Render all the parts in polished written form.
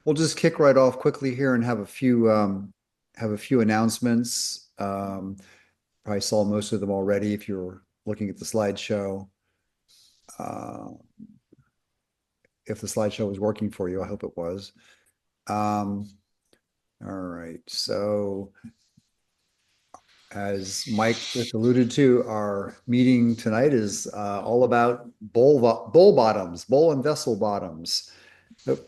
we'll just kick right off quickly here and have a few announcements. Probably saw most of them already if you're looking at the slideshow. Uh, if the slideshow was working for you, I hope it was. Um, all right. So as Mike just alluded to, our meeting tonight is all about bowl bottoms, bowl and vessel bottoms. Oh,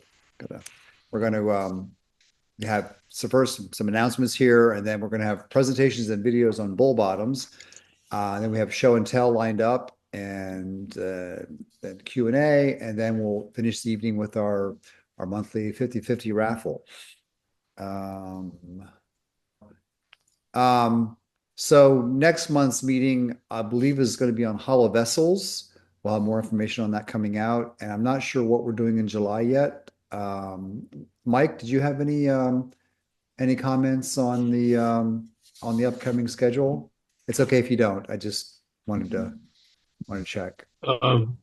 we're going to have some announcements here, and then we're going to have presentations and videos on bull bottoms. And then we have show and tell lined up, and then Q&A, and then we'll finish the evening with our monthly 50/50 raffle. Um, so next month's meeting, I believe, is going to be on hollow vessels. We'll have more information on that coming out, and I'm not sure what we're doing in July yet. Mike, did you have any comments on the upcoming schedule? It's okay if you don't. I just wanted to check. Um,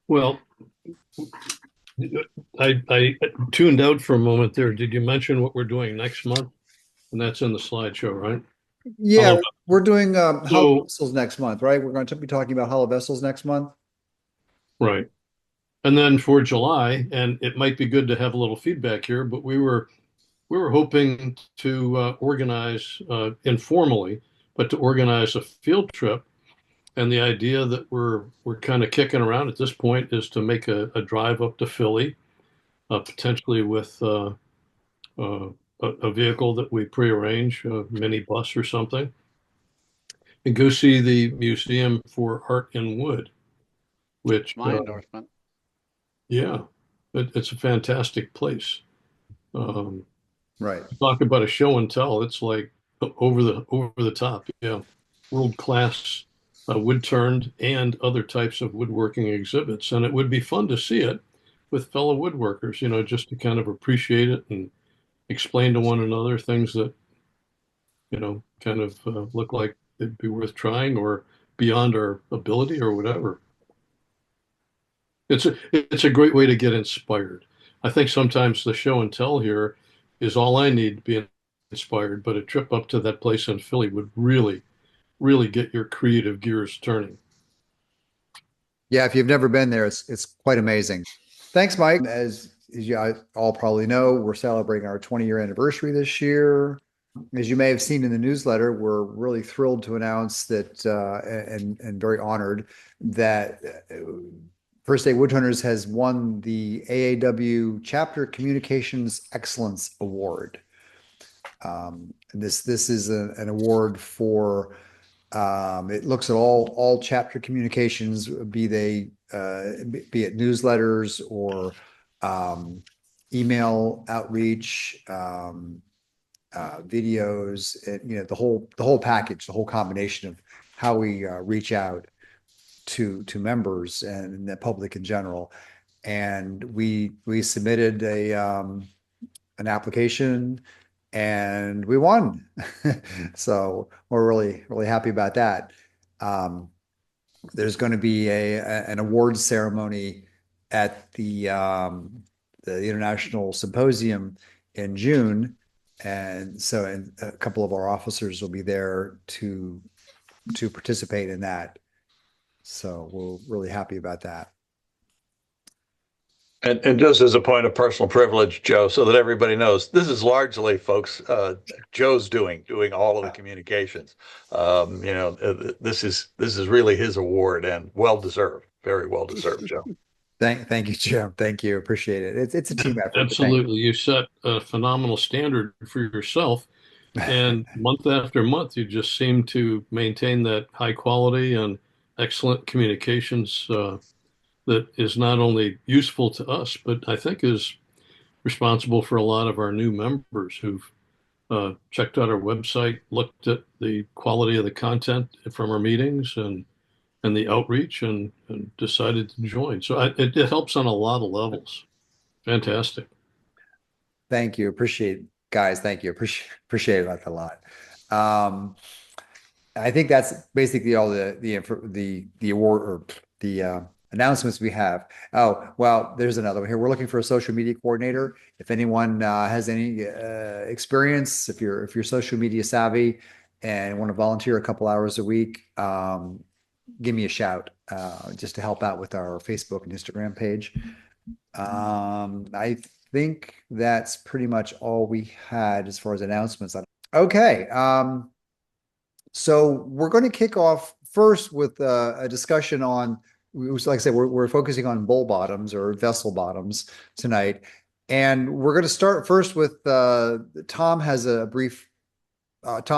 well, I tuned out for a moment there. Did you mention what we're doing next month? And that's in the slideshow, right? Yeah, Hello. we're doing hollow So, vessels next month, right? We're going to be talking about hollow vessels next month. right. And then for July, and it might be good to have a little feedback here, but we were hoping to organize informally, but to organize a field trip. And the idea that we're kind of kicking around at this point is to make a drive up to Philly, potentially with uh, a vehicle that we prearrange, a mini bus or something, and go see the Museum for Art in Wood, It's which, my endorsement. yeah, it's a fantastic place. Um, Right. talk about a show and tell. It's like over the top. Yeah, world class wood turned and other types of woodworking exhibits, and it would be fun to see it with fellow woodworkers. Just to kind of appreciate it and explain to one another things that kind of look like it'd be worth trying or beyond our ability or whatever. It's a great way to get inspired. I think sometimes the show and tell here is all I need to be inspired, but a trip up to that place in Philly would really, really get your creative gears turning. Yeah, if you've never been there, it's quite amazing. Thanks, Mike. As you all probably know, we're celebrating our 20-year anniversary this year. As you may have seen in the newsletter, we're really thrilled to announce that and very honored that First State Woodturners has won the AAW Chapter Communications Excellence Award. This is an award for it looks at all chapter communications, be it newsletters or um, email outreach, videos, the whole package, the whole combination of how we reach out to members and the public in general. And we submitted an application and we won. So we're really happy about that. Um, there's going to be an awards ceremony at the International Symposium in June, and a couple of our officers will be there to participate in that. So we're really happy about that. And just as a point of personal privilege, Joe, so that everybody knows, this is largely, folks, Joe's doing all of the communications. This is really his award and well deserved, very well deserved, Joe. Thank you, Jim. Thank you. Appreciate it. It's a team effort, but thank Absolutely. You set a phenomenal standard for yourself, you. and month after month, you just seem to maintain that high quality and excellent communications that is not only useful to us, but I think is responsible for a lot of our new members who've checked out our website, looked at the quality of the content from our meetings and the outreach and decided to join. So it helps on a lot of levels. Fantastic. Thank you. Appreciate guys. Thank you. Appreciate that a lot. Um, I think that's basically all the award or the announcements we have. Oh, well, there's another one here. We're looking for a social media coordinator. If anyone has any experience, if you're social media savvy and want to volunteer a couple hours a week, give me a shout just to help out with our Facebook and Instagram page. I think that's pretty much all we had as far as announcements. Okay. So we're going to kick off first with a discussion on, like I said, we're focusing on bowl bottoms or vessel bottoms tonight. And we're going to start first with Tom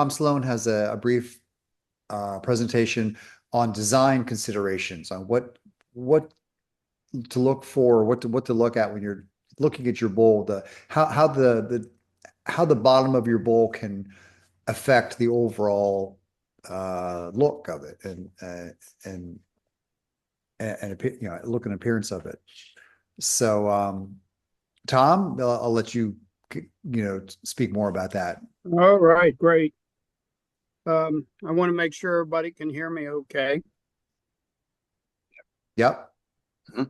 Sloan has a brief presentation on design considerations on what to look for, what to look at when you're looking at your bowl, how the bottom of your bowl can affect the overall look of it and look and appearance of it. So Tom, I'll let you speak more about that. All right, great. I want to make sure everybody can hear me okay. Yep. And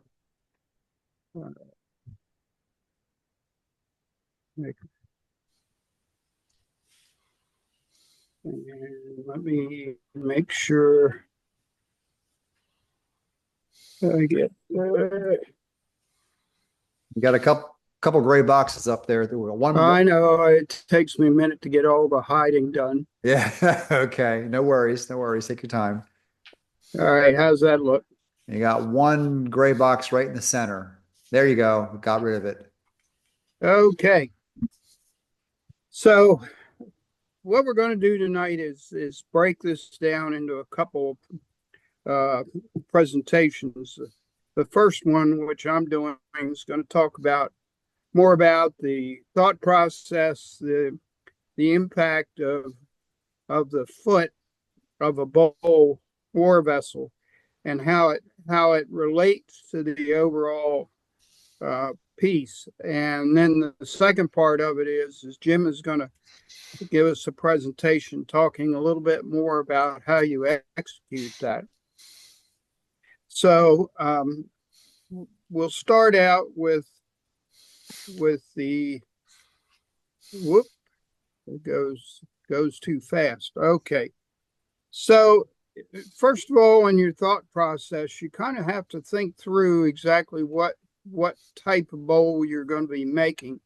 let me make sure I get You got a couple gray boxes up there. One. I know it takes me a minute to get all the hiding done. Yeah. Okay. No worries. No worries. Take your time. All right. How's that look? You got one gray box right in the center. There you go. Got rid of it. Okay. So what we're going to do tonight is break this down into a couple presentations. The first one, which I'm doing, is going to talk more about the thought process, the impact of the foot of a bowl or vessel, and how it relates to the overall piece. And then the second part of it is Jim is going to give us a presentation talking a little bit more about how you execute that. So we'll start out with the whoop. It goes too fast. Okay. So first of all, in your thought process, you kind of have to think through exactly what type of bowl you're going to be making.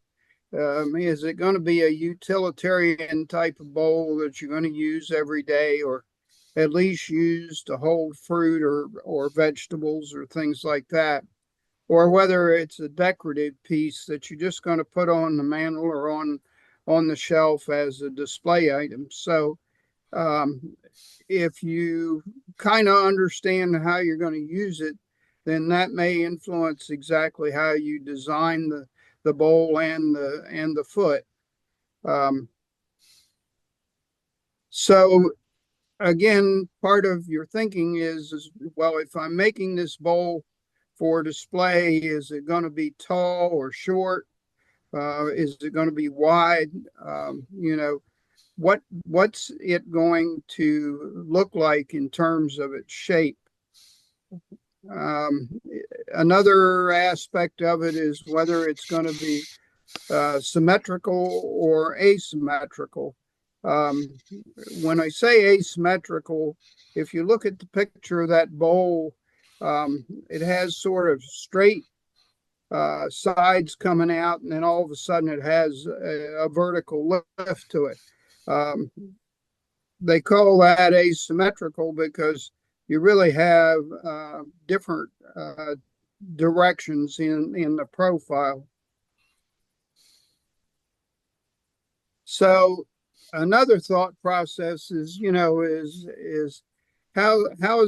Is it going to be a utilitarian type of bowl that you're going to use every day, or at least use to hold fruit or vegetables or things like that? Or whether it's a decorative piece that you're just going to put on the mantle or on the shelf as a display item. So if you kind of understand how you're going to use it, then that may influence exactly how you design the bowl and the foot. So again, part of your thinking is, well, if I'm making this bowl for display, is it going to be tall or short? Is it going to be wide? What's it going to look like in terms of its shape? Another aspect of it is whether it's going to be symmetrical or asymmetrical. When I say asymmetrical, if you look at the picture of that bowl, it has sort of straight sides coming out, and then all of a sudden it has a vertical lift to it. They call that asymmetrical because you really have different directions in the profile. So another thought process is how is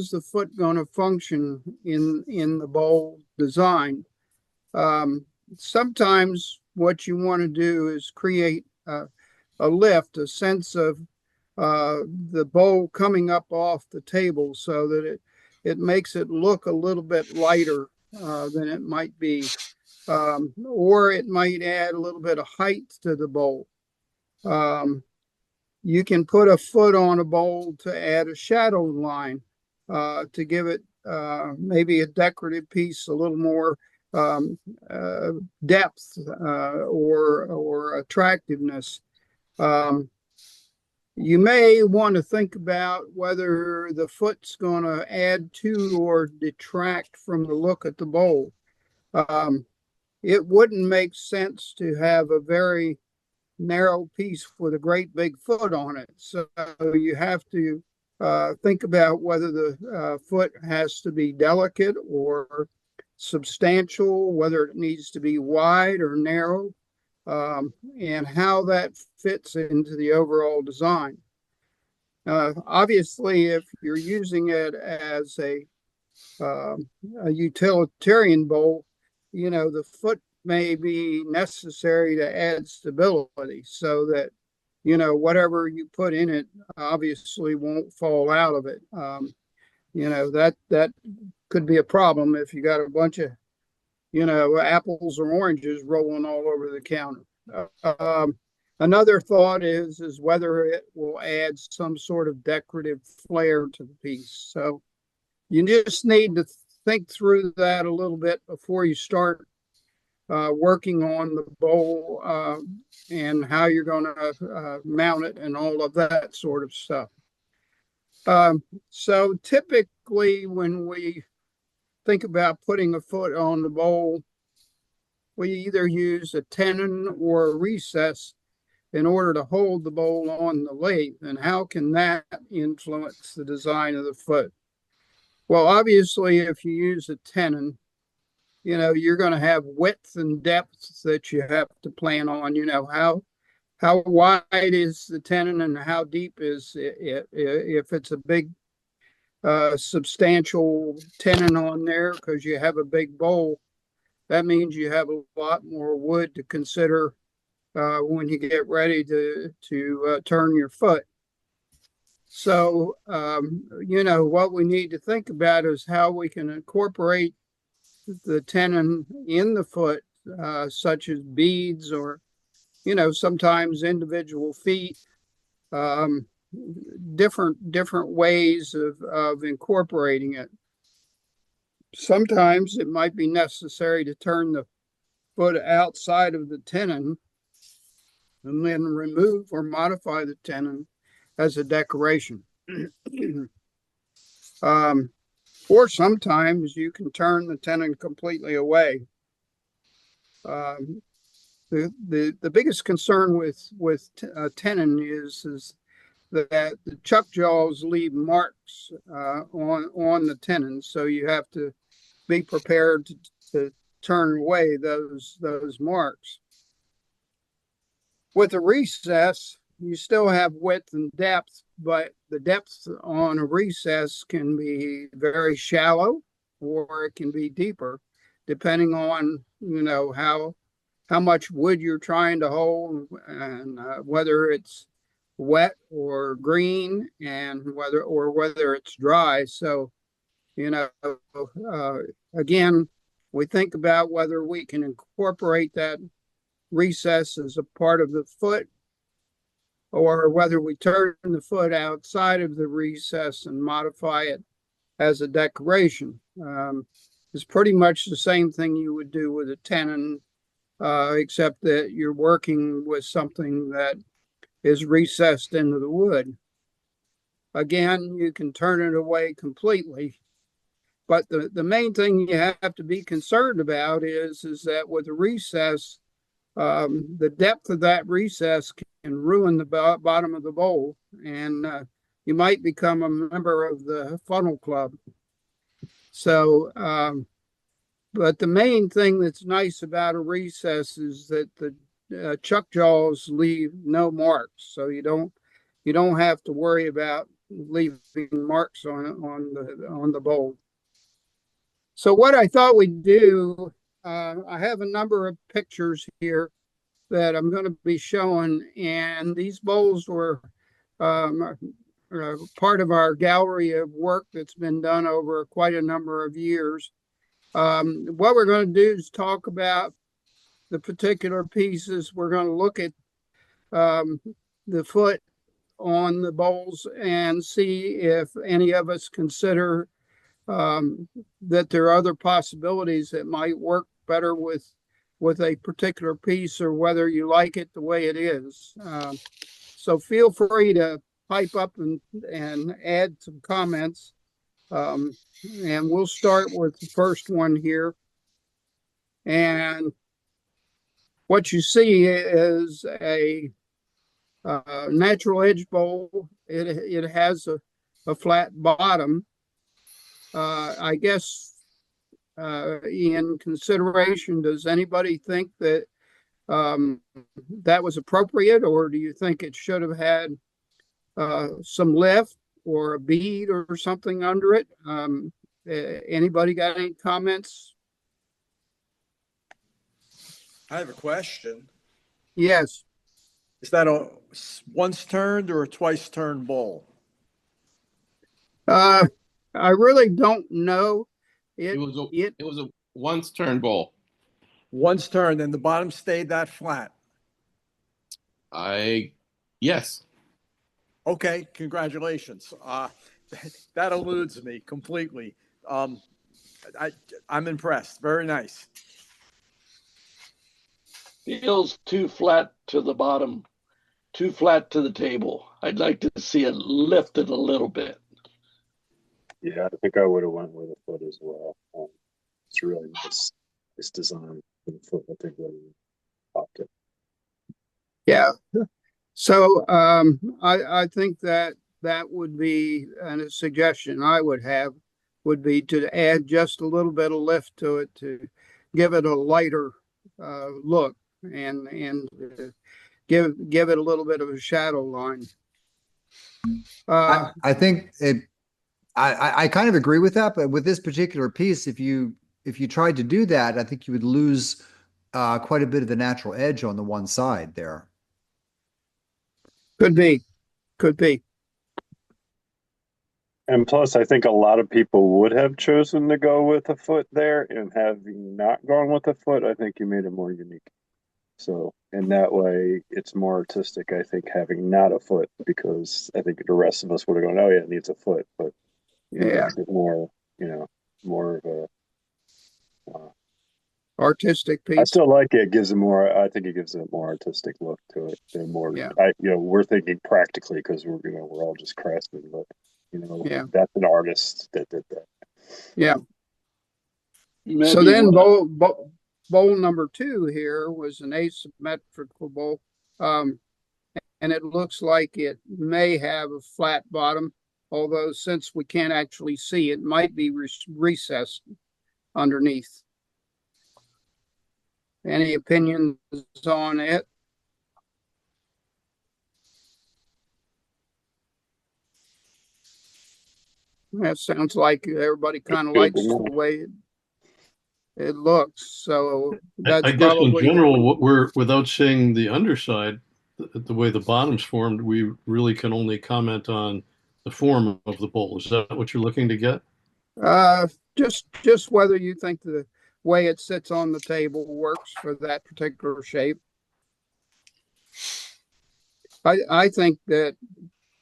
the foot going to function in the bowl design? Sometimes what you want to do is create a lift, a sense of the bowl coming up off the table so that it makes it look a little bit lighter than it might be. Or it might add a little bit of height to the bowl. You can put a foot on a bowl to add a shadow line to give it maybe a decorative piece, a little more um, uh, depth or attractiveness. Um, you may want to think about whether the foot's going to add to or detract from the look at the bowl. Um, it wouldn't make sense to have a very narrow piece with a great big foot on it. So you have to think about whether the foot has to be delicate or substantial, whether it needs to be wide or narrow, and how that fits into the overall design. Obviously, if you're using it as a utilitarian bowl, the foot may be necessary to add stability so that, whatever you put in it obviously won't fall out of it. That could be a problem if you got a bunch of, apples or oranges rolling all over the counter. Another thought is whether it will add some sort of decorative flair to the piece. So you just need to think through that a little bit before you start working on the bowl and how you're going to mount it and all of that sort of stuff. So typically when we think about putting a foot on the bowl, we either use a tenon or a recess in order to hold the bowl on the lathe. And how can that influence the design of the foot? Well, obviously, if you use a tenon, you're going to have width and depth that you have to plan on. How wide is the tenon and how deep is it? If it's a big, substantial tenon on there because you have a big bowl, that means you have a lot more wood to consider when you get ready to turn your foot. So, what we need to think about is how we can incorporate the tenon in the foot, such as beads or, sometimes individual feet, different ways of incorporating it. Sometimes it might be necessary to turn the foot outside of the tenon and then remove or modify the tenon as a decoration. Or sometimes you can turn the tenon completely away. The biggest concern with tenon is that the chuck jaws leave marks on the tenon, so you have to be prepared to turn away those marks. With a recess, you still have width and depth, but the depth on a recess can be very shallow or it can be deeper, depending on, how much wood you're trying to hold and whether it's wet or green and whether it's dry. So, again, we think about whether we can incorporate that recess as a part of the foot or whether we turn the foot outside of the recess and modify it as a decoration. It's pretty much the same thing you would do with a tenon, except that you're working with something that is recessed into the wood. Again, you can turn it away completely, but the main thing you have to be concerned about is that with a recess, the depth of that recess can ruin the bottom of the bowl, and you might become a member of the funnel club. So, but the main thing that's nice about a recess is that the chuck jaws leave no marks, so you don't have to worry about leaving marks on the bowl. So what I thought we'd do, I have a number of pictures here that I'm going to be showing, and these bowls were part of our gallery of work that's been done over quite a number of years. What we're going to do is talk about the particular pieces. We're going to look at the foot on the bowls and see if any of us consider that there are other possibilities that might work better with a particular piece, or whether you like it the way it is. So feel free to pipe up and add some comments. And we'll start with the first one here. And what you see is a natural edge bowl. It has a flat bottom. I guess in consideration, does anybody think that that was appropriate, or do you think it should have had some lift or a bead or something under it? Anybody got any comments? I have a question. Yes. Is that a once turned or a twice turned bowl? I really don't know. It was a once turned bowl. Once turned and the bottom stayed that flat. Yes. Okay, congratulations. That eludes me completely. I'm impressed. Very nice. Feels too flat to the bottom, too flat to the table. I'd like to see it lifted a little bit. Yeah, I think I would have went with a foot as well. It's really nice. This design for the foot, I think, really popped it. Yeah. So I think that would be a suggestion I would have, would be to add just a little bit of lift to it to give it a lighter look, and give it a little bit of a shadow line. I think I kind of agree with that, but with this particular piece, if you tried to do that, I think you would lose quite a bit of the natural edge on the one side there. Could be. And plus, I think a lot of people would have chosen to go with a foot there, and having not gone with a foot, I think you made it more unique. So in that way, it's more artistic, I think, having not a foot, because I think the rest of us would have gone, oh yeah, it needs a foot, but Yeah, makes it more, more of a artistic I piece. still like it. It gives it more. I think it gives it a more artistic look to it. And more. Yeah. We're thinking practically because we're all just craftsmen, but Yeah. that's an artist that did that. Yeah. Maybe So then bowl number 2 here was an asymmetrical bowl. And it looks like it may have a flat bottom, although since we can't actually see, it might be recessed underneath. Any opinions on it? That sounds like everybody kind of likes the way it looks. So that's I guess in probably general, without seeing the underside, the way the bottom's formed, we really can only comment on the form of the bowl. Is that what you're looking to get? just whether you think the way it sits on the table works for that particular shape. I think that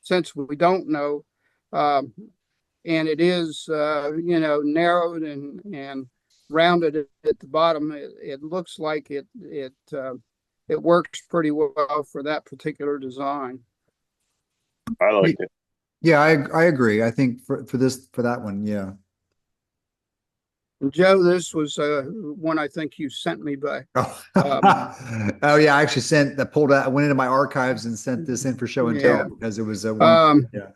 since we don't know, and it is narrowed and rounded at the bottom, it looks like it works pretty well for that particular design. I like it. Yeah, I agree. I think for that one, yeah. Joe, this was one I think you sent me by. Oh, oh yeah, I actually pulled out, I went into my archives and sent this in for show and tell because it was a yeah.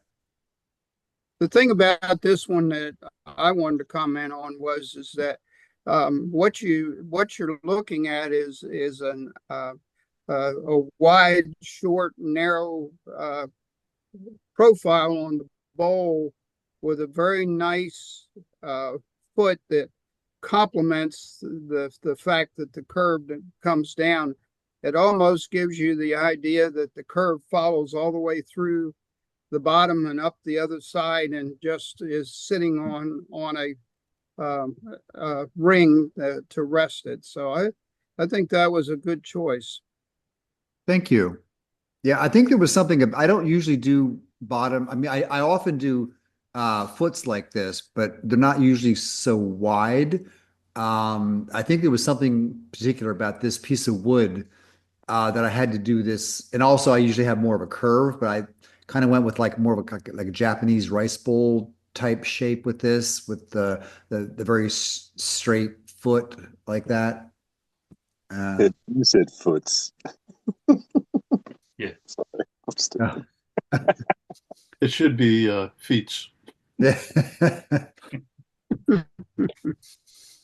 The thing about this one that I wanted to comment on is that what you're looking at is a wide, short, narrow profile on the bowl with a very nice foot that complements the fact that the curve that comes down. It almost gives you the idea that the curve follows all the way through the bottom and up the other side, and just is sitting on a ring to rest it. So I think that was a good choice. Thank you. Yeah, I think there was something, I don't usually do bottom. I mean, I often do foots like this, but they're not usually so wide. I think there was something particular about this piece of wood that I had to do this. And also, I usually have more of a curve, but I kind of went with like more of like a Japanese rice bowl type shape with this, with the very straight foot like that. You said foots. Yeah. Sorry, I'm uh, stupid. It should be feet.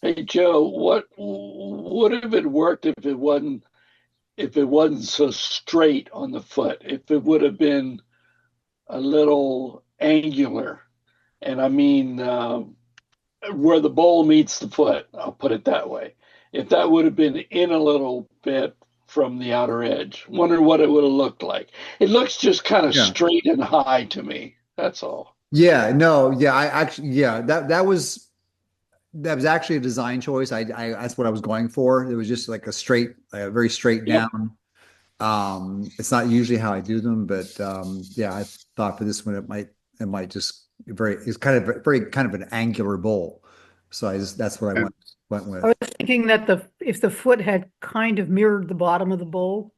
Hey Joe, what would have it worked if it wasn't so straight on the foot? If it would have been a little angular, and I mean where the bowl meets the foot, I'll put it that way. If that would have been in a little bit from the outer edge, wonder what it would have looked like. It looks just kind of Yeah. straight and high to me. That's all. Yeah, no, yeah, I actually, yeah, that was actually a design choice. That's what I was going for. It was just like very straight Yep. down. It's not usually how I do them, but yeah, I thought for this one it might just it's kind of an angular bowl. So that's what I went I with. was thinking that if the foot had kind of mirrored the bottom of the bowl,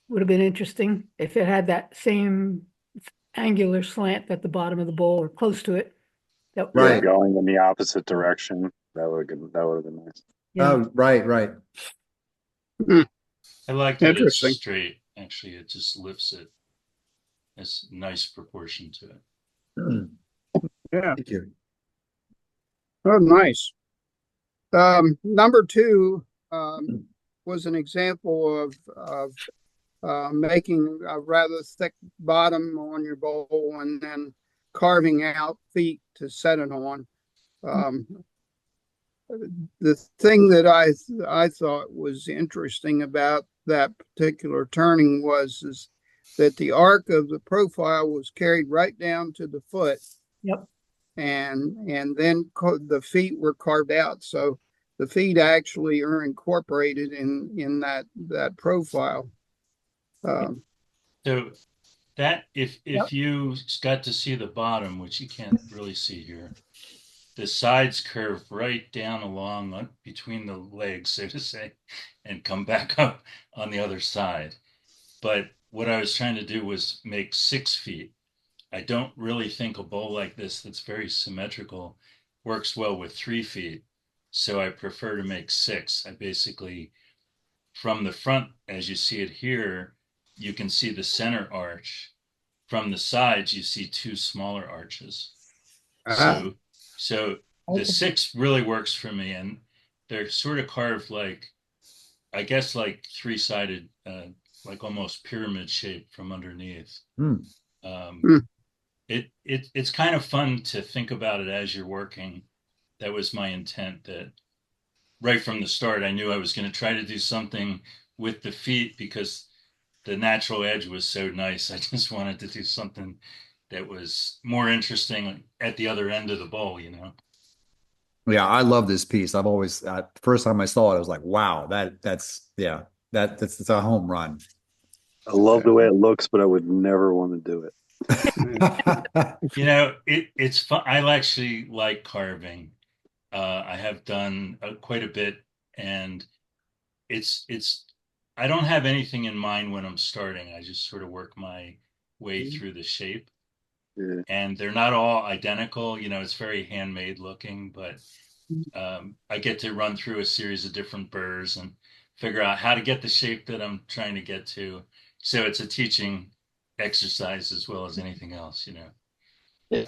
would have been interesting. If it had that same angular slant at the bottom of the bowl or close to it. That, Yeah, Right. going in the opposite direction. That would have been nice. yeah. Oh, right, right. I like that it's Interesting. straight. Actually, it just lifts it. It's a nice proportion to it. Yeah. Thank you. Oh, nice. Number two was an example of making a rather thick bottom on your bowl and then carving out feet to set it on. The thing that I thought was interesting about that particular turning is that the arc of the profile was carried right down to the foot. Yep. And then the feet were carved out. So the feet actually are incorporated in that profile. So that if Yep. you got to see the bottom, which you can't really see here, the sides curve right down along between the legs, so to say, and come back up on the other side. But what I was trying to do was make 6 feet. I don't really think a bowl like this that's very symmetrical works well with 3 feet. So I prefer to make 6. I basically, from the front, as you see it here, you can see the center arch. From the sides, you see 2 smaller arches. So the 6 really works for me, and they're sort of carved like, I guess, like 3-sided, like almost pyramid shape from underneath. Hmm. It's kind of fun to think about it as you're working. That was my intent, that right from the start, I knew I was going to try to do something with the feet because the natural edge was so nice. I just wanted to do something that was more interesting at the other end of the bowl, you know? Yeah, I love this piece. I've always first time I saw it, I was like, wow, that's it's a home run. I love the way it looks, but I would never want to do it. You know, it's fun. I actually like carving. I have done quite a bit, and it's I don't have anything in mind when I'm starting. I just sort of work my way through the shape. Yeah. And they're not all identical. You know, it's very handmade looking, but I get to run through a series of different burrs and figure out how to get the shape that I'm trying to get to. So it's a teaching exercise as well as anything else, you know.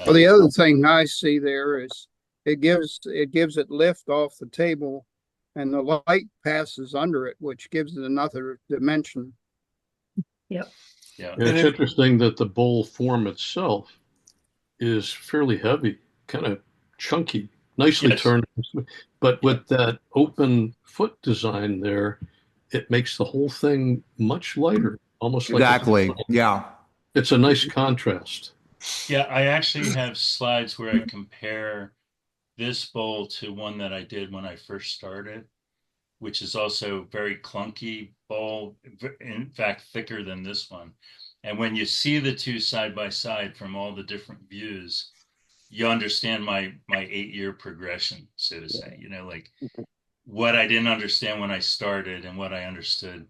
Well, the other thing I see there is it gives it lift off the table, and the light passes under it, which gives it another dimension. Yep. Yeah. And it's interesting that the bowl form itself is fairly heavy, kind of chunky, nicely Yes. turned. But with that open foot design there, it makes the whole thing much lighter, almost like Exactly. Yeah. it's a nice contrast. Yeah, I actually have slides where I compare this bowl to one that I did when I first started, which is also very clunky bowl, in fact, thicker than this one. And when you see the two side by side from all the different views, you understand my 8-year progression, so to say, you know, like what I didn't understand when I started and what I understood,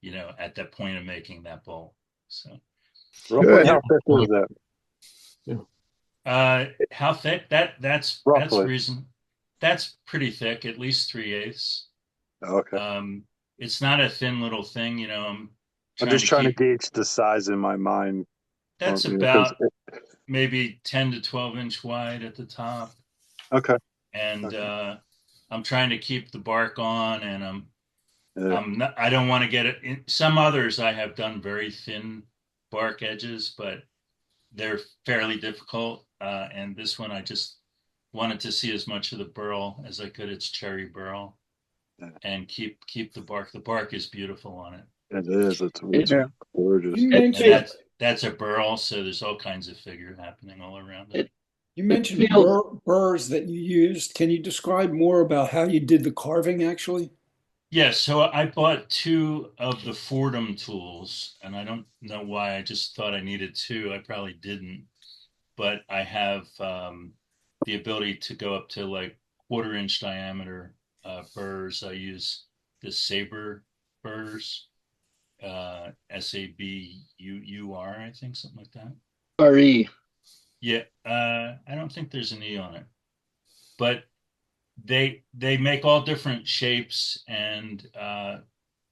you know, at that point of making that bowl. So Roughly how thick is that? how thick? That's Roughly. reason. That's pretty thick, at least 3/8. Okay. It's not a thin little thing, you know. I'm just trying to gauge the size in my mind. That's about maybe 10 to 12 inch wide at the top. Okay. And I'm trying to keep the bark on, and I don't want to get it in. Some others I have done very thin bark edges, but they're fairly difficult. And this one I just wanted to see as much of the burl as I could. It's cherry burl, and keep the bark. The bark is beautiful on it. It is. It's gorgeous. You mentioned that's a burl, so there's all kinds of figure happening all around it. You mentioned burrs that you used. Can you describe more about how you did the carving actually? Yes, so I bought 2 of the Fordham tools, and I don't know why. I just thought I needed 2. I probably didn't, but I have the ability to go up to like 1/4 inch diameter burrs. I use the Sabre burrs, SABUUR, I think, something like that. RE. Yeah, I don't think there's an E on it, but they make all different shapes, and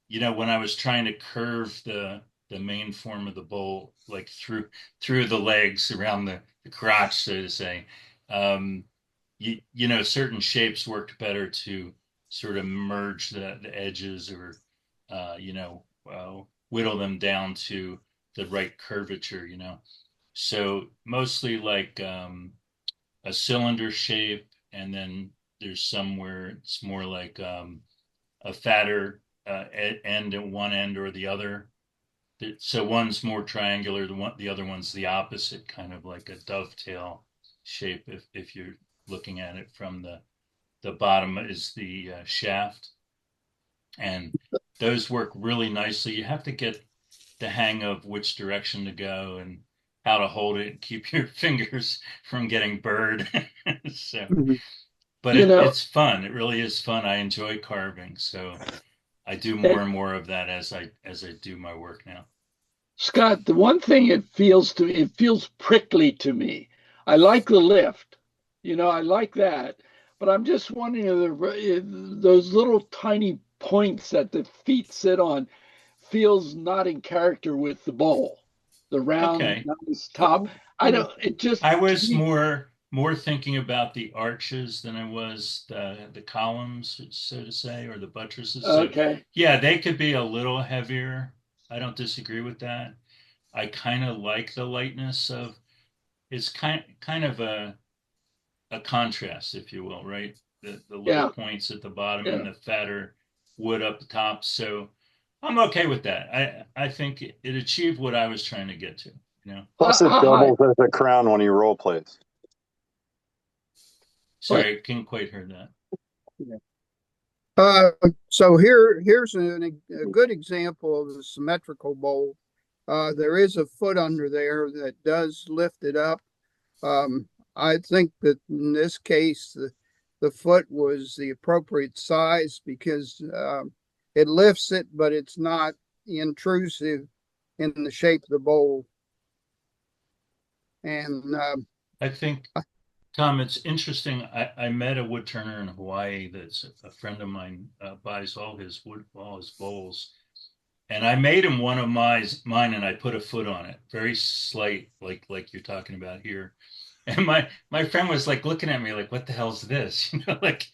you know, when I was trying to curve the main form of the bowl, like through the legs around the crotch, so to say, you know, certain shapes worked better to sort of merge the edges, or you know, whittle them down to the right curvature, you know. So mostly like a cylinder shape, and then there's somewhere it's more like a fatter end at one end or the other. So one's more triangular, the other one's the opposite, kind of like a dovetail shape. If you're looking at it from the bottom is the shaft, and those work really nicely. You have to get the hang of which direction to go and how to hold it and keep your fingers from getting burred. So, but it's fun. It really is fun. I enjoy carving, so I do more and more of that as I do my work now. Scott, the one thing it feels prickly to me. I like the lift, you know, I like that, but I'm just wondering those little tiny points that the feet sit on feels not in character with the bowl. The round nice top. I was more thinking about the arches than I was the columns, so to say, or the buttresses. Okay. So, yeah, they could be a little heavier. I don't disagree with that. I kind of like the lightness of. It's kind of a contrast, if you will, right? The little points at the bottom and the fatter wood up the top. So I'm okay with that. I think it achieved what I was trying to get to, you know. Plus it doubles as a crown when you roll plates. Sorry, I couldn't quite hear that. So here's a good example of a symmetrical bowl. There is a foot under there that does lift it up. I think that in this case, the foot was the appropriate size because it lifts it, but it's not intrusive in the shape of the bowl. And I think, Tom, it's interesting. I met a woodturner in Hawaii that's a friend of mine, buys all his bowls. And I made him one of mine, and I put a foot on it, very slight, like you're talking about here. And my friend was like looking at me like, "What the hell's this?" You know, like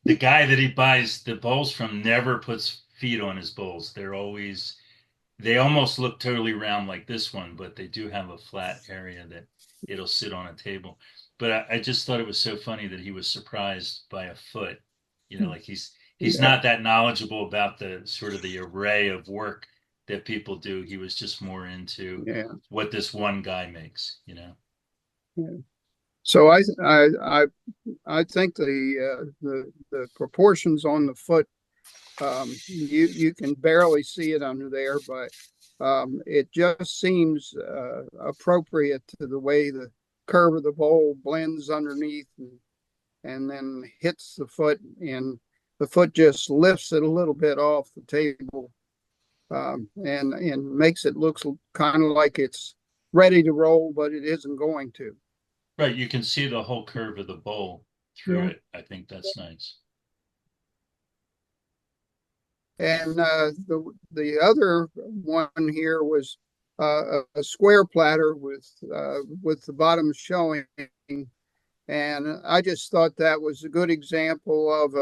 the guy that he buys the bowls from never puts feet on his bowls. They almost look totally round like this one, but they do have a flat area that it'll sit on a table. But I just thought it was so funny that he was surprised by a foot. You know, like he's not that knowledgeable about the sort of the array of work that people do. He was just more into what this one guy makes, you know. Yeah. So I think the proportions on the foot, you can barely see it under there, but it just seems appropriate to the way curve of the bowl blends underneath and then hits the foot, and the foot just lifts it a little bit off the table, and makes it look kind of like it's ready to roll, but it isn't going to. Right, you can see the whole curve of the bowl through Yeah. it. I think that's nice. And the other one here was a square platter with the bottom showing, and I just thought that was a good example of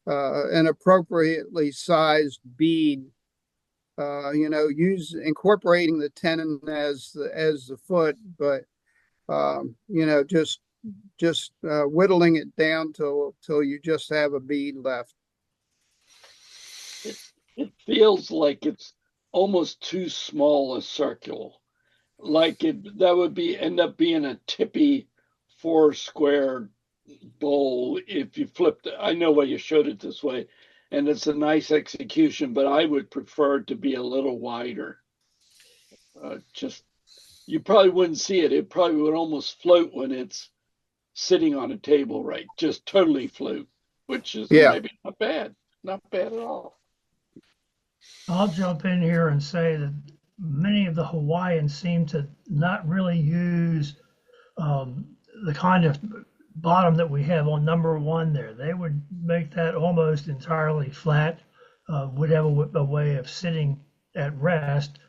an appropriately sized bead. Incorporating the tenon as the foot, but just whittling it down till you just have a bead left. It feels like it's almost too small a circle. Like that would end up being a tippy 4 square bowl if you flipped it. I know why you showed it this way, and it's a nice execution, but I would prefer it to be a little wider. You probably wouldn't see it. It probably would almost float when it's sitting on a table, right? Just totally float, which is maybe not bad. Not bad at all. I'll jump in here and say that many of the Hawaiians seem to not really use the kind of bottom that we have on number 1 there. They would make that almost entirely flat, would have a way of sitting at rest,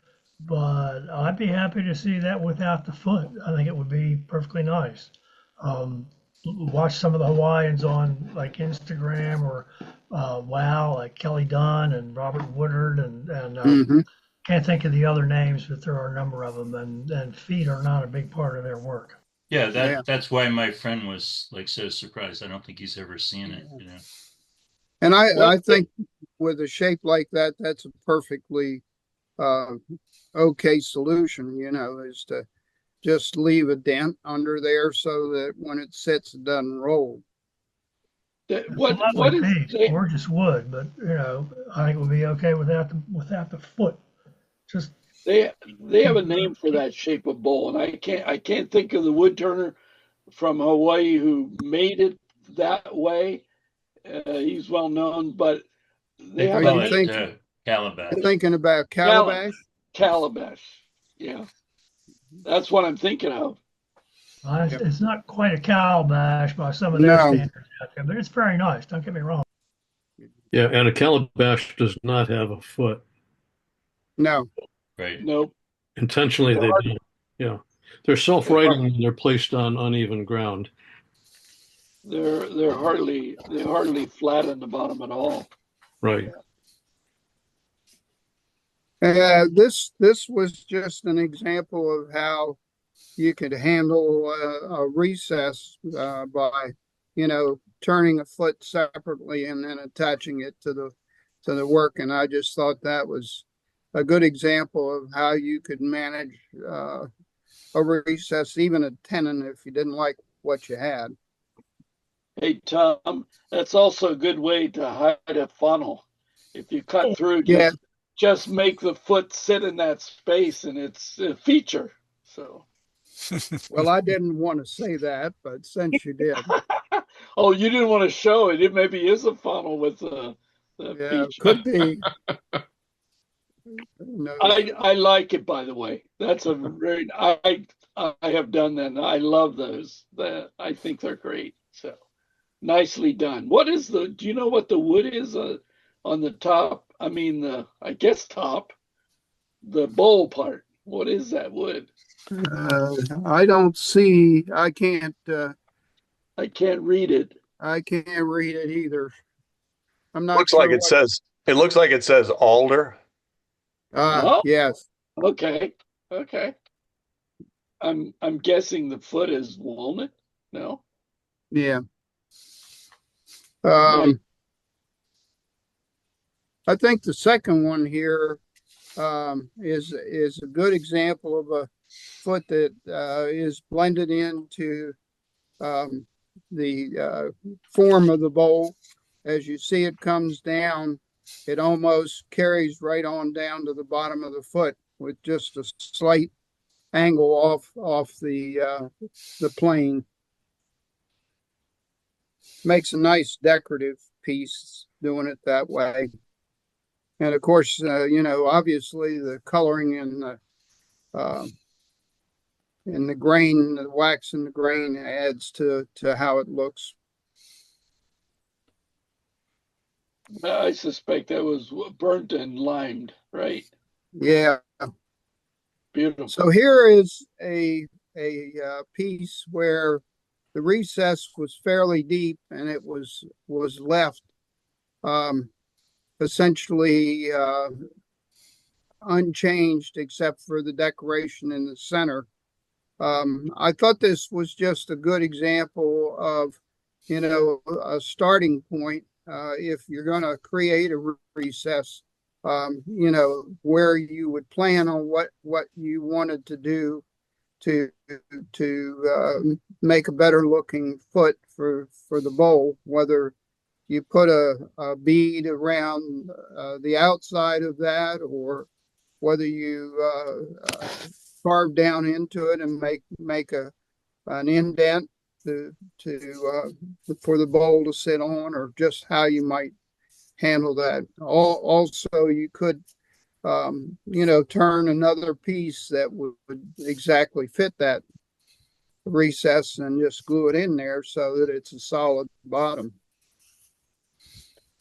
but I'd be happy to see that without the foot. I think it would be perfectly nice. Watch some of the Hawaiians on like Instagram or WoW, like Kelly Dunn and Robert Woodard, and can't think of the other names, but there are a number of them, and feet are not a big part of their work. Yeah, that's why my friend was like so surprised. I don't think he's ever seen it, And I think with a shape like that, that's a perfectly okay solution, is to just leave a dent under there so that when it sits, it doesn't roll. What is gorgeous wood, but I think it would be okay without the foot. Just they have a name for that shape of bowl, and I can't think of the woodturner from Hawaii who made it that way. He's well known, but they have calabash. You're thinking about calabash? Calabash, yeah. That's what I'm thinking of. It's not quite a calabash by some of their standards out there, but it's very nice. Don't get me wrong. Yeah, and a calabash does not have a foot. No. Right. Nope. Intentionally, they don't. Yeah. They're self-righting when they're placed on uneven ground. They're hardly flat on the bottom at all. Right. This was just an example of how you could handle a recess by, turning a foot separately and then attaching it to the work. And I just thought that was a good example of how you could manage a recess, even a tenon, if you didn't like what you had. Hey, Tom, that's also a good way to hide a funnel. If you cut through, just make the foot sit in that space, and it's a feature. So, well, I didn't want to say that, but since you did, oh, you didn't want to show it. It maybe is a funnel with the feature. Could be. I like it, by the way. That's a very I have done that. And I love those. I think they're great. So nicely done. Do you know what the wood is on the top? I mean, I guess top, the bowl part. What is that wood? I don't see. I can't read it. I can't read it either. I'm not. Looks like it says. It looks like it says alder. Yes. Okay. I'm guessing the foot is walnut. No. Yeah. I think the second one here is a good example of a foot that is blended into the form of the bowl. As you see, it comes down. It almost carries right on down to the bottom of the foot with just a slight angle off the plane. Makes a nice decorative piece doing it that way. And of course, obviously the coloring in the grain, the wax in the grain adds to how it looks. I suspect that was burnt and limed, right? Yeah. Beautiful. So here is a piece where the recess was fairly deep and it was left essentially unchanged except for the decoration in the center. I thought this was just a good example of, a starting point. If you're going to create a recess, where you would plan on what you wanted to do to make a better looking foot for the bowl, whether you put a bead around the outside of that, or whether you carve down into it and make an indent for the bowl to sit on, or just how you might handle that. Also, you could turn another piece that would exactly fit that recess and just glue it in there so that it's a solid bottom.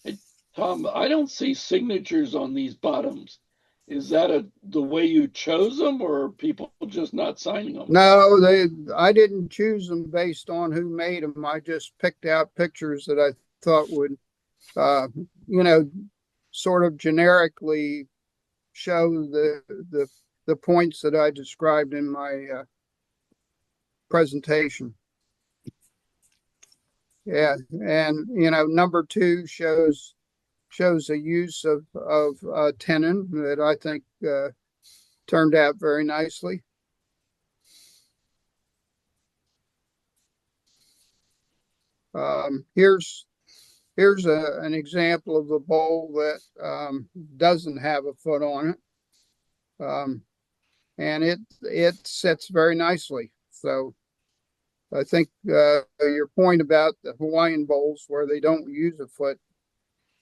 Hey, Tom, I don't see signatures on these bottoms. Is that the way you chose them, or are people just not signing them? No, I didn't choose them based on who made them. I just picked out pictures that I thought would, sort of generically show the points that I described in my presentation. Yeah, and number 2 shows a use of tenon that I think turned out very nicely. Here's an example of the bowl that doesn't have a foot on it, and it sits very nicely. So I think your point about the Hawaiian bowls where they don't use a foot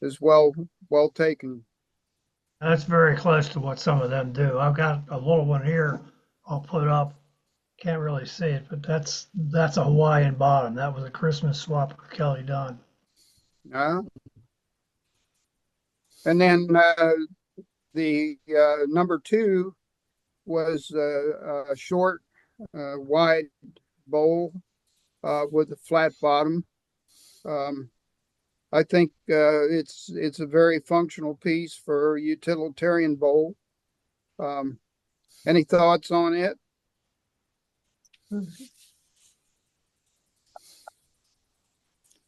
is well taken. That's very close to what some of them do. I've got a little one here I'll put up. Can't really see it, but that's a Hawaiian bottom. That was a Christmas swap Kelly done. And then the number 2 was a short, wide bowl with a flat bottom. I think it's a very functional piece for a utilitarian bowl. Any thoughts on it?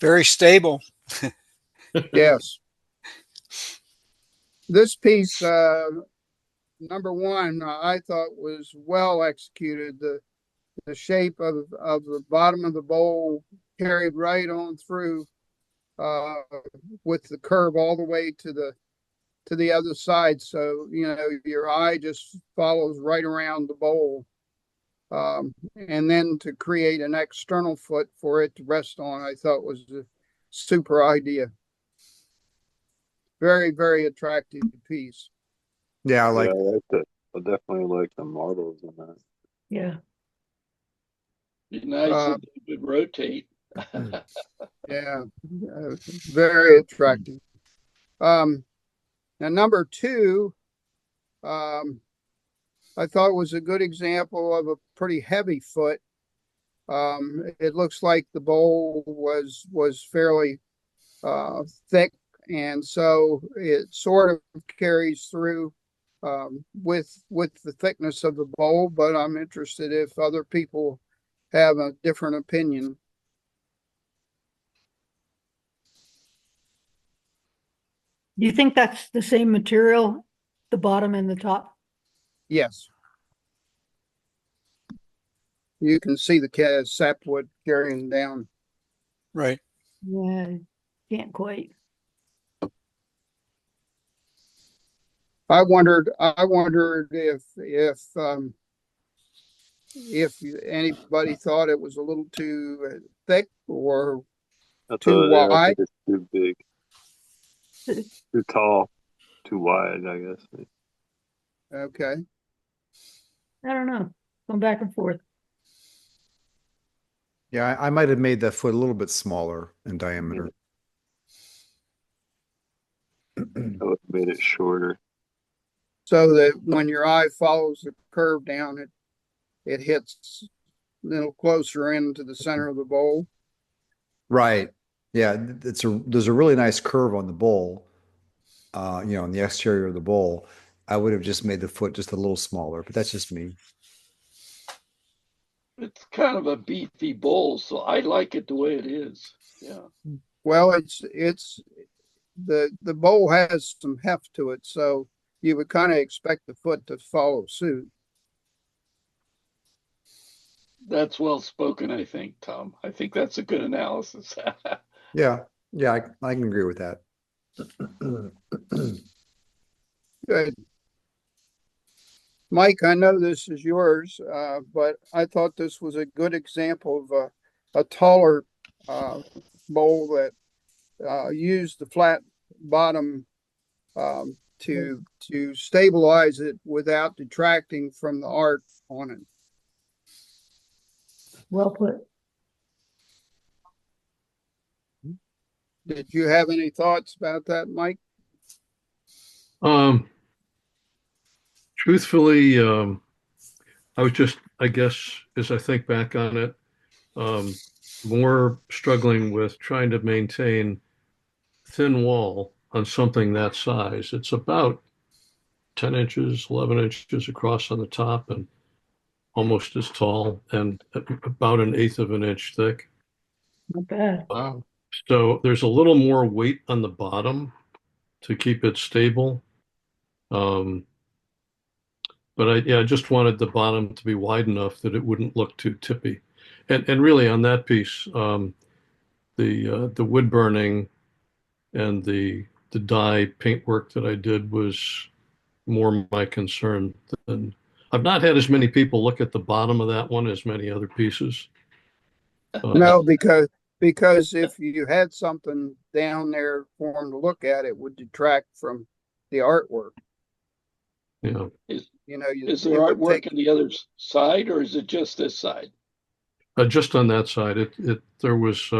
Very stable. Yes. This piece, number 1, I thought was well executed. The shape of the bottom of the bowl carried right on through with the curve all the way to the other side. So, your eye just follows right around the bowl. And then to create an external foot for it to rest on, I thought was a super idea. Very, very attractive piece. Yeah, I like that. I definitely like the models in that. Yeah. Be nice if it would rotate. Yeah, very attractive. Now, number 2, I thought was a good example of a pretty heavy foot. It looks like the bowl was fairly thick, and so it sort of carries through with the thickness of the bowl. But I'm interested if other people have a different opinion. Do you think that's the same material, the bottom and the top? Yes. You can see the sapwood carrying down. Right. Yeah, can't quite. I wondered if anybody thought it was a little too thick or I too thought, yeah, I wide. think it's too big, too tall, too wide, I guess. Okay. I don't know. Going back and forth. Yeah, I might have made that foot a little bit smaller in diameter. I would have made it shorter. So that when your eye follows the curve down, it hits a little closer into the center of the bowl. Right. Yeah, there's a really nice curve on the bowl, on the exterior of the bowl. I would have just made the foot just a little smaller, but that's just me. It's kind of a beefy bowl, so I like it the way it is. Yeah. Well, it's the bowl has some heft to it, so you would kind of expect the foot to follow suit. That's well spoken, I think, Tom. I think that's a good analysis. Yeah, I can agree with that. Good. Mike, I know this is yours, but I thought this was a good example of a taller bowl that used the flat bottom to stabilize it without detracting from the art on it. Well put. Did you have any thoughts about that, Mike? Truthfully, I was just, I guess, as I think back on it, more struggling with trying to maintain thin wall on something that size. It's about 10 inches, 11 inches across on the top and almost as tall and about an eighth of an inch thick. Not bad. Wow. So there's a little more weight on the bottom to keep it stable. But I just wanted the bottom to be wide enough that it wouldn't look too tippy. And really on that piece, the wood burning and the dye paintwork that I did was more my concern than I've not had as many people look at the bottom of that one as many other pieces. No, because if you had something down there for them to look at, it would detract from the artwork. Yeah. Is there artwork on the other side, or is it just this side? Just on that side, there was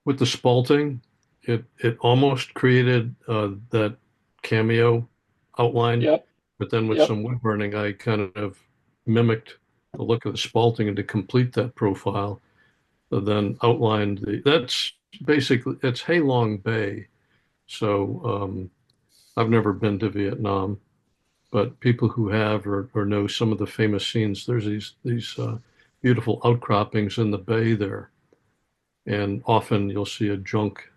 with the spalting, it almost created that cameo outline. Yep. But then with some wood burning, I kind of mimicked the look of the spalting, and to complete that profile, then outlined that's basically, it's Halong Bay. So I've never been to Vietnam, but people who have or know some of the famous scenes, there's these beautiful outcroppings in the bay there. And often you'll see a junk,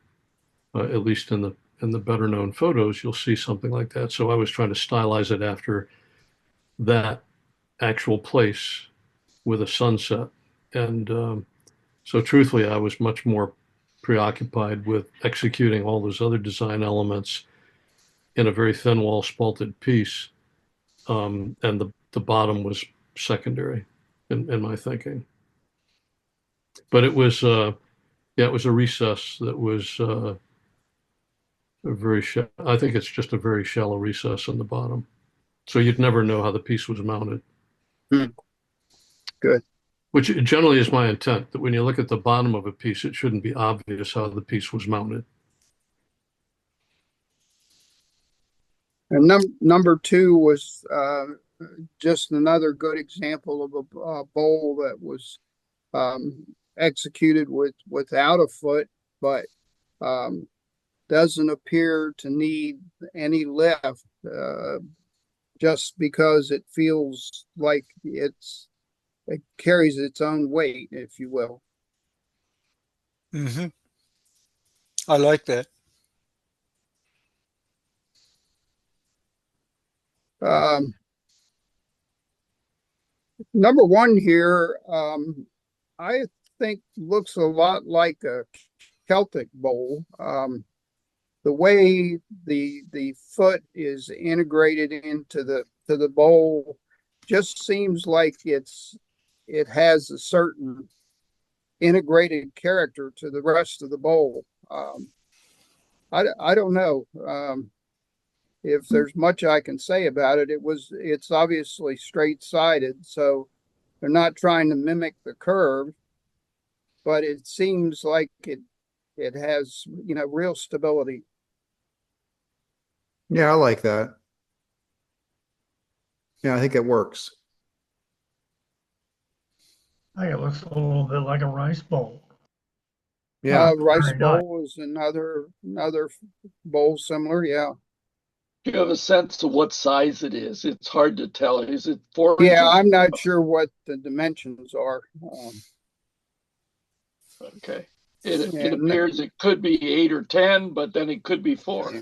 at least in the better known photos, you'll see something like that. So I was trying to stylize it after that actual place with a sunset. And so truthfully, I was much more preoccupied with executing all those other design elements in a very thin wall spalted piece. And the bottom was secondary in my thinking. But it was, it was a recess that was I think it's just a very shallow recess in the bottom. So you'd never know how the piece was mounted. Good. Which generally is my intent, that when you look at the bottom of a piece, it shouldn't be obvious how the piece was mounted. And number two was just another good example of a bowl that was executed without a foot, but doesn't appear to need any lift just because it feels like it carries its own weight, if you will. Mm-hmm. I like that. Number one here, I think looks a lot like a Celtic bowl. The way the foot is integrated into the bowl just seems like it has a certain integrated character to the rest of the bowl. I don't know if there's much I can say about it. It's obviously straight sided, so they're not trying to mimic the curve, but it seems like it has, you know, real stability. Yeah, I like that. Yeah, I think it works. I think it looks a little bit like a rice bowl. Yeah. Rice Very nice. bowl is another bowl similar. Yeah. Do you have a sense of what size it is? It's hard to tell. Is it 4 Yeah, inches? I'm not sure what the dimensions are. Okay. It Yeah, appears it could be 8 or 10, but then it could be 4.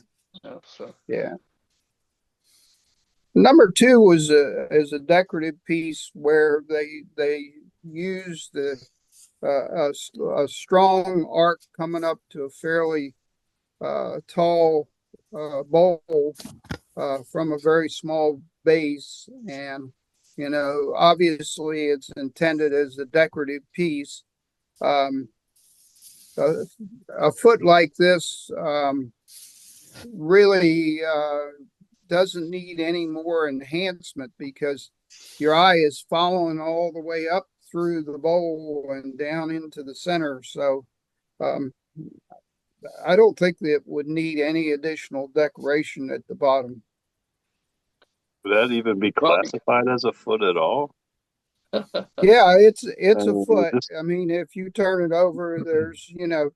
Yeah. So Yeah. Number 2 is a decorative piece where they use a strong arc coming up to a fairly tall bowl from a very small base, and you know, obviously it's intended as a decorative piece. A foot like this really doesn't need any more enhancement because your eye is following all the way up through the bowl and down into the center. So I don't think that it would need any additional decoration at the bottom. Would that even be classified as a foot at all? Yeah, it's a foot. Just, I mean, if you turn it over, there's, you know,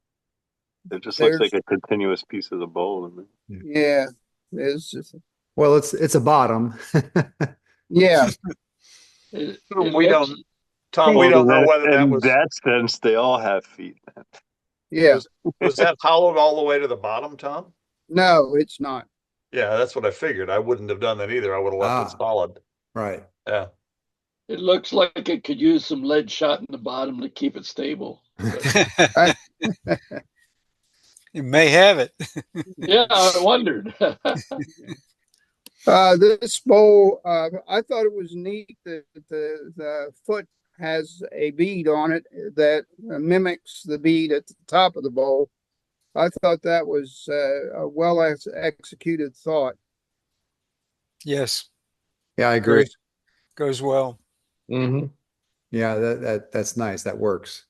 it just looks like a continuous piece of the bowl. Yeah, it's just, well, it's a bottom. Yeah. We don't, Tom, we don't know whether that was. In that sense, they all have feet. Yeah. Was that hollowed all the way to the bottom, Tom? No, it's not. Yeah, that's what I figured. I wouldn't have done that either. I would have left it solid. Right. Yeah. It looks like it could use some lead shot in the bottom to keep it stable. You may have it. Yeah, I wondered. This bowl, I thought it was neat that the foot has a bead on it that mimics the bead at the top of the bowl. I thought that was a well executed thought. Yes. Yeah, I agree. Goes well. Mm-hmm. Yeah, that's nice. That works.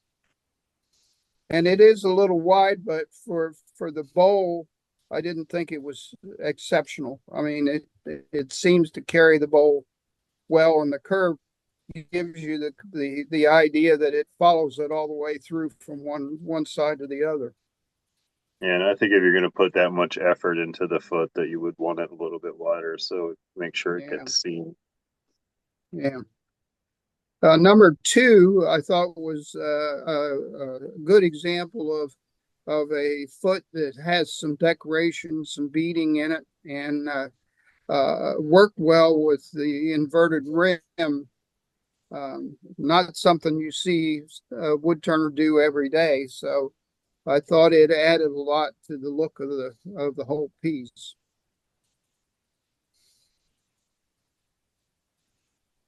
And it is a little wide, but for the bowl, I didn't think it was exceptional. I mean, it seems to carry the bowl well, and the curve gives you the idea that it follows it all the way through from one side to the other. And I think if you're going to put that much effort into the foot, that you would want it a little bit wider, so make sure it gets seen. Yeah. Number 2, I thought was a good example of a foot that has some decoration, some beading in it, and worked well with the inverted rim. Not something you see a woodturner do every day. So I thought it added a lot to the look of the whole piece.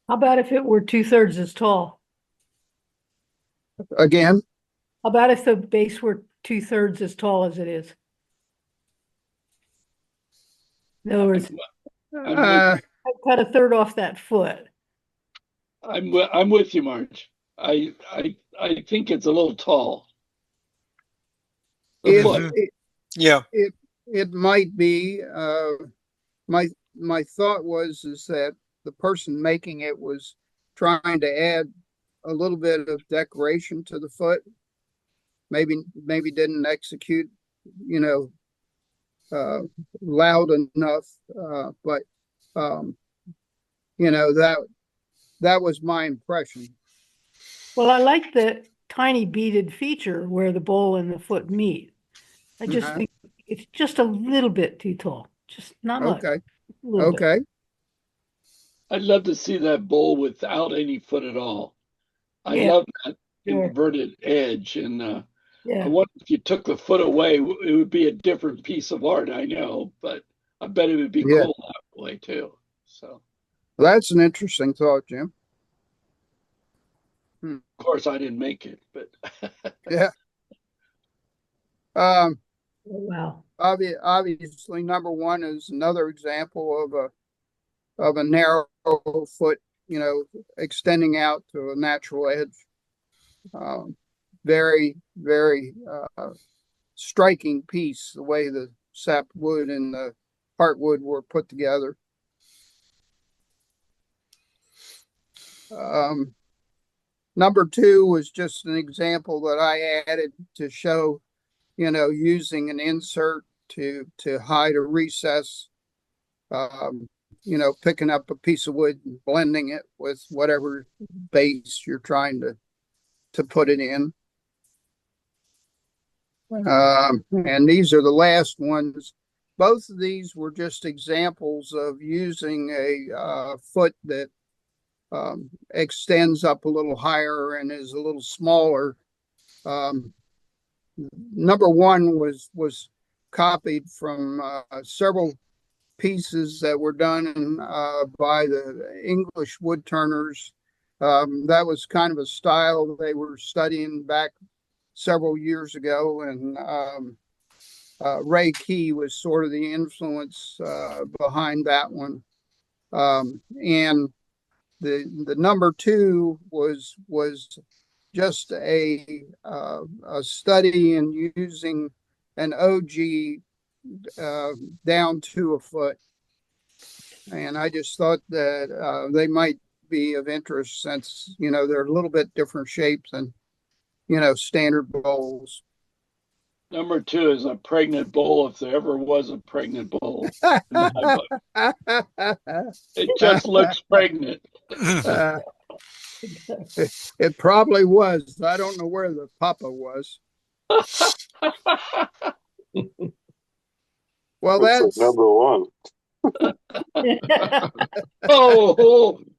How about if it were 2/3 as tall? Again? How about if the base were 2/3 as tall as it is? In other words, cut 1/3 off that foot. I'm with you, Marge. I think it's a little tall. It might be. My thought was that the person making it was trying to add a little bit of decoration to the foot. Maybe didn't execute, you know, loud enough. But you know, that was my impression. Well, I like the tiny beaded feature where the bowl and the foot meet. I just think it's just a little bit too tall. Just not much. Okay. Okay. I'd love to see that bowl without any foot at all. I love that inverted edge, and I wonder if you took the foot away, it would be a different piece of art. I know, but I bet it would be cool that way too. So That's an interesting thought, Jim. Of course, I didn't make it, but Yeah. Wow. Obviously, number one is another example of a narrow foot, extending out to a natural edge. Very, very striking piece, the way the sapped wood and the heartwood were put together. Number two was just an example that I added to show, using an insert to hide a recess, picking up a piece of wood and blending it with whatever base you're trying to put it in. And these are the last ones. Both of these were just examples of using a foot that extends up a little higher and is a little smaller. Number one was copied from several pieces that were done by the English woodturners. That was kind of a style they were studying back several years ago, and Ray Key was sort of the influence behind that one. And the number two was just a study in using an OG down to a foot, and I just thought that they might be of interest since they're a little bit different shapes than standard bowls. number two is a pregnant bull, if there ever was a pregnant bull. It just looks pregnant. It probably was. I don't know where the papa was. Well, that's number one.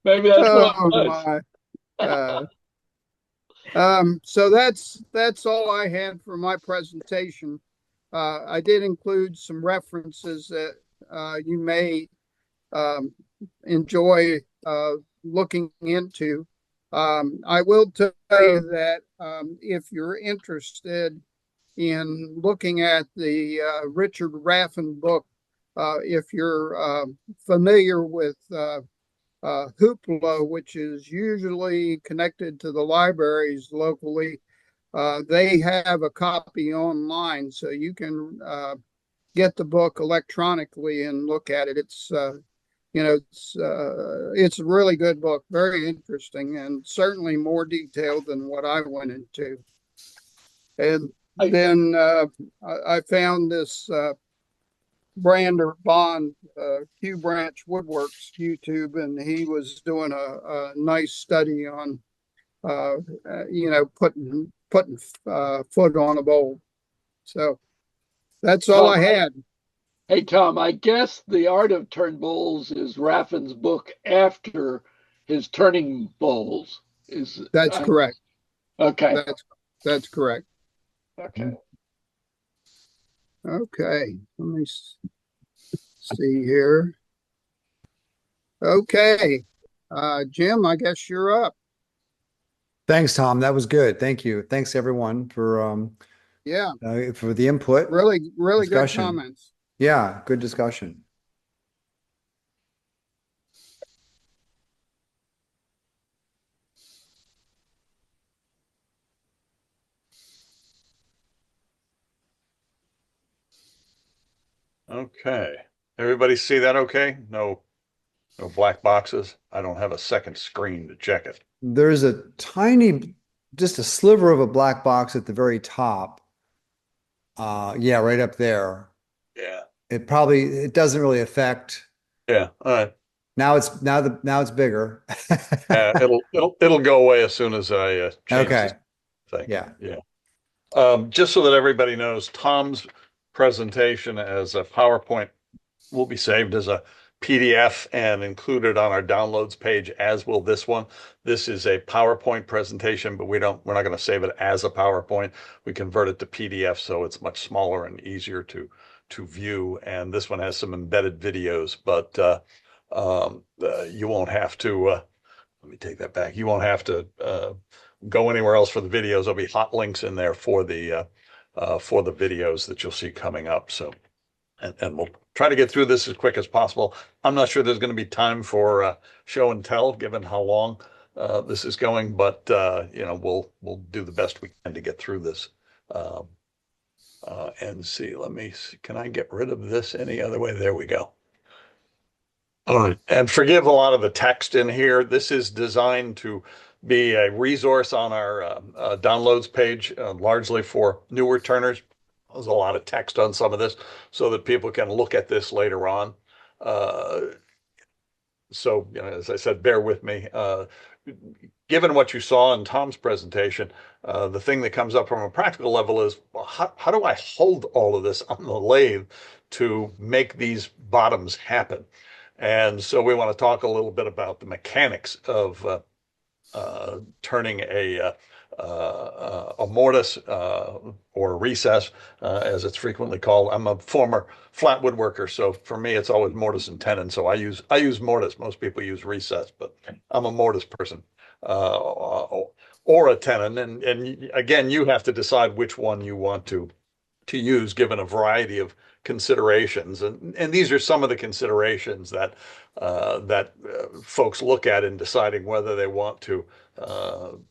Maybe that's what it was. So that's all I had for my presentation. I did include some references that you may enjoy looking into. I will tell you that if you're interested in looking at the Richard Raffin book, if you're familiar with Hoopla, which is usually connected to the libraries locally, they have a copy online, so you can get the book electronically and look at it. It's it's a really good book, very interesting, and certainly more detailed than what I went into. And then I found this Brander Bond, Q Branch Woodworks YouTube, and he was doing a nice study on, putting foot on a bowl. So that's all I had. Hey, Tom, I guess The Art of Turn Bowls is Raffin's book after his turning bowls. That's correct. Okay. That's correct. Okay. Okay, let me see here. Okay, Jim, I guess you're up. Thanks, Tom. That was good. Thank you. Thanks everyone for the input. Really discussion. Good comments. Yeah, good discussion. Okay. Everybody see that okay? No black boxes. I don't have a second screen to check it. There's a tiny, just a sliver of a black box at the very top. Yeah, right up there. Yeah. It doesn't really affect. Yeah. All right. Now it's bigger. It'll go away as soon as I change okay. this thing. Yeah. Yeah. Just so that everybody knows, Tom's presentation as a PowerPoint will be saved as a PDF and included on our downloads page, as will this one. This is a PowerPoint presentation, but we're not going to save it as a PowerPoint. We convert it to PDF, so it's much smaller and easier to view. And this one has some embedded videos, but You won't have to, let me take that back. You won't have to go anywhere else for the videos. There'll be hot links in there for the videos that you'll see coming up. So, and we'll try to get through this as quick as possible. I'm not sure there's going to be time for show and tell, given how long this is going, but we'll do the best we can to get through this. And see, let me see, can I get rid of this any other way? There we go. All right. And forgive a lot of the text in here. This is designed to be a resource on our downloads page, largely for newer turners. There's a lot of text on some of this so that people can look at this later on. So, as I said, bear with me. Given what you saw in Tom's presentation, the thing that comes up from a practical level is, well, how do I hold all of this on the lathe to make these bottoms happen? And so we want to talk a little bit about the mechanics of turning a mortise or a recess, as it's frequently called. I'm a former flat woodworker, so for me it's always mortise and tenon. So I use mortise. Most people use recess, but I'm a mortise person, or a tenon. And again, you have to decide which one you want to use, given a variety of considerations. And these are some of the considerations that folks look at in deciding whether they want to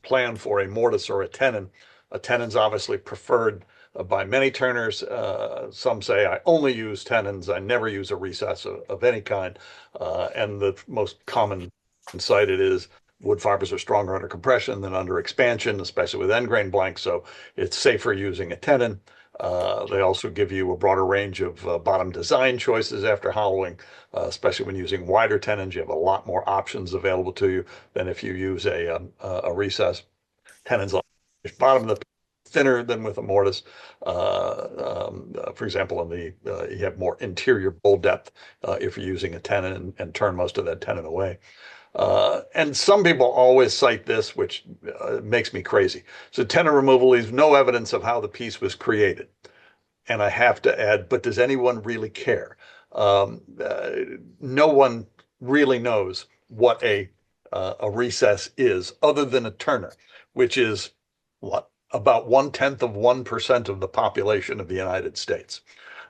plan for a mortise or a tenon. A tenon's obviously preferred by many turners. Some say, I only use tenons. I never use a recess of any kind. And the most common cited is wood fibers are stronger under compression than under expansion, especially with end grain blanks. So it's safer using a tenon. They also give you a broader range of bottom design choices after hollowing, especially when using wider tenons. You have a lot more options available to you than if you use a recess. Tenons on the bottom of the thinner than with a mortise. For example, you have more interior bowl depth if you're using a tenon and turn most of that tenon away. And some people always cite this, which makes me crazy. So tenon removal leaves no evidence of how the piece was created. And I have to add, but does anyone really care? No one really knows what a recess is, other than a turner, which is what, about 1/10% of the population of the United States.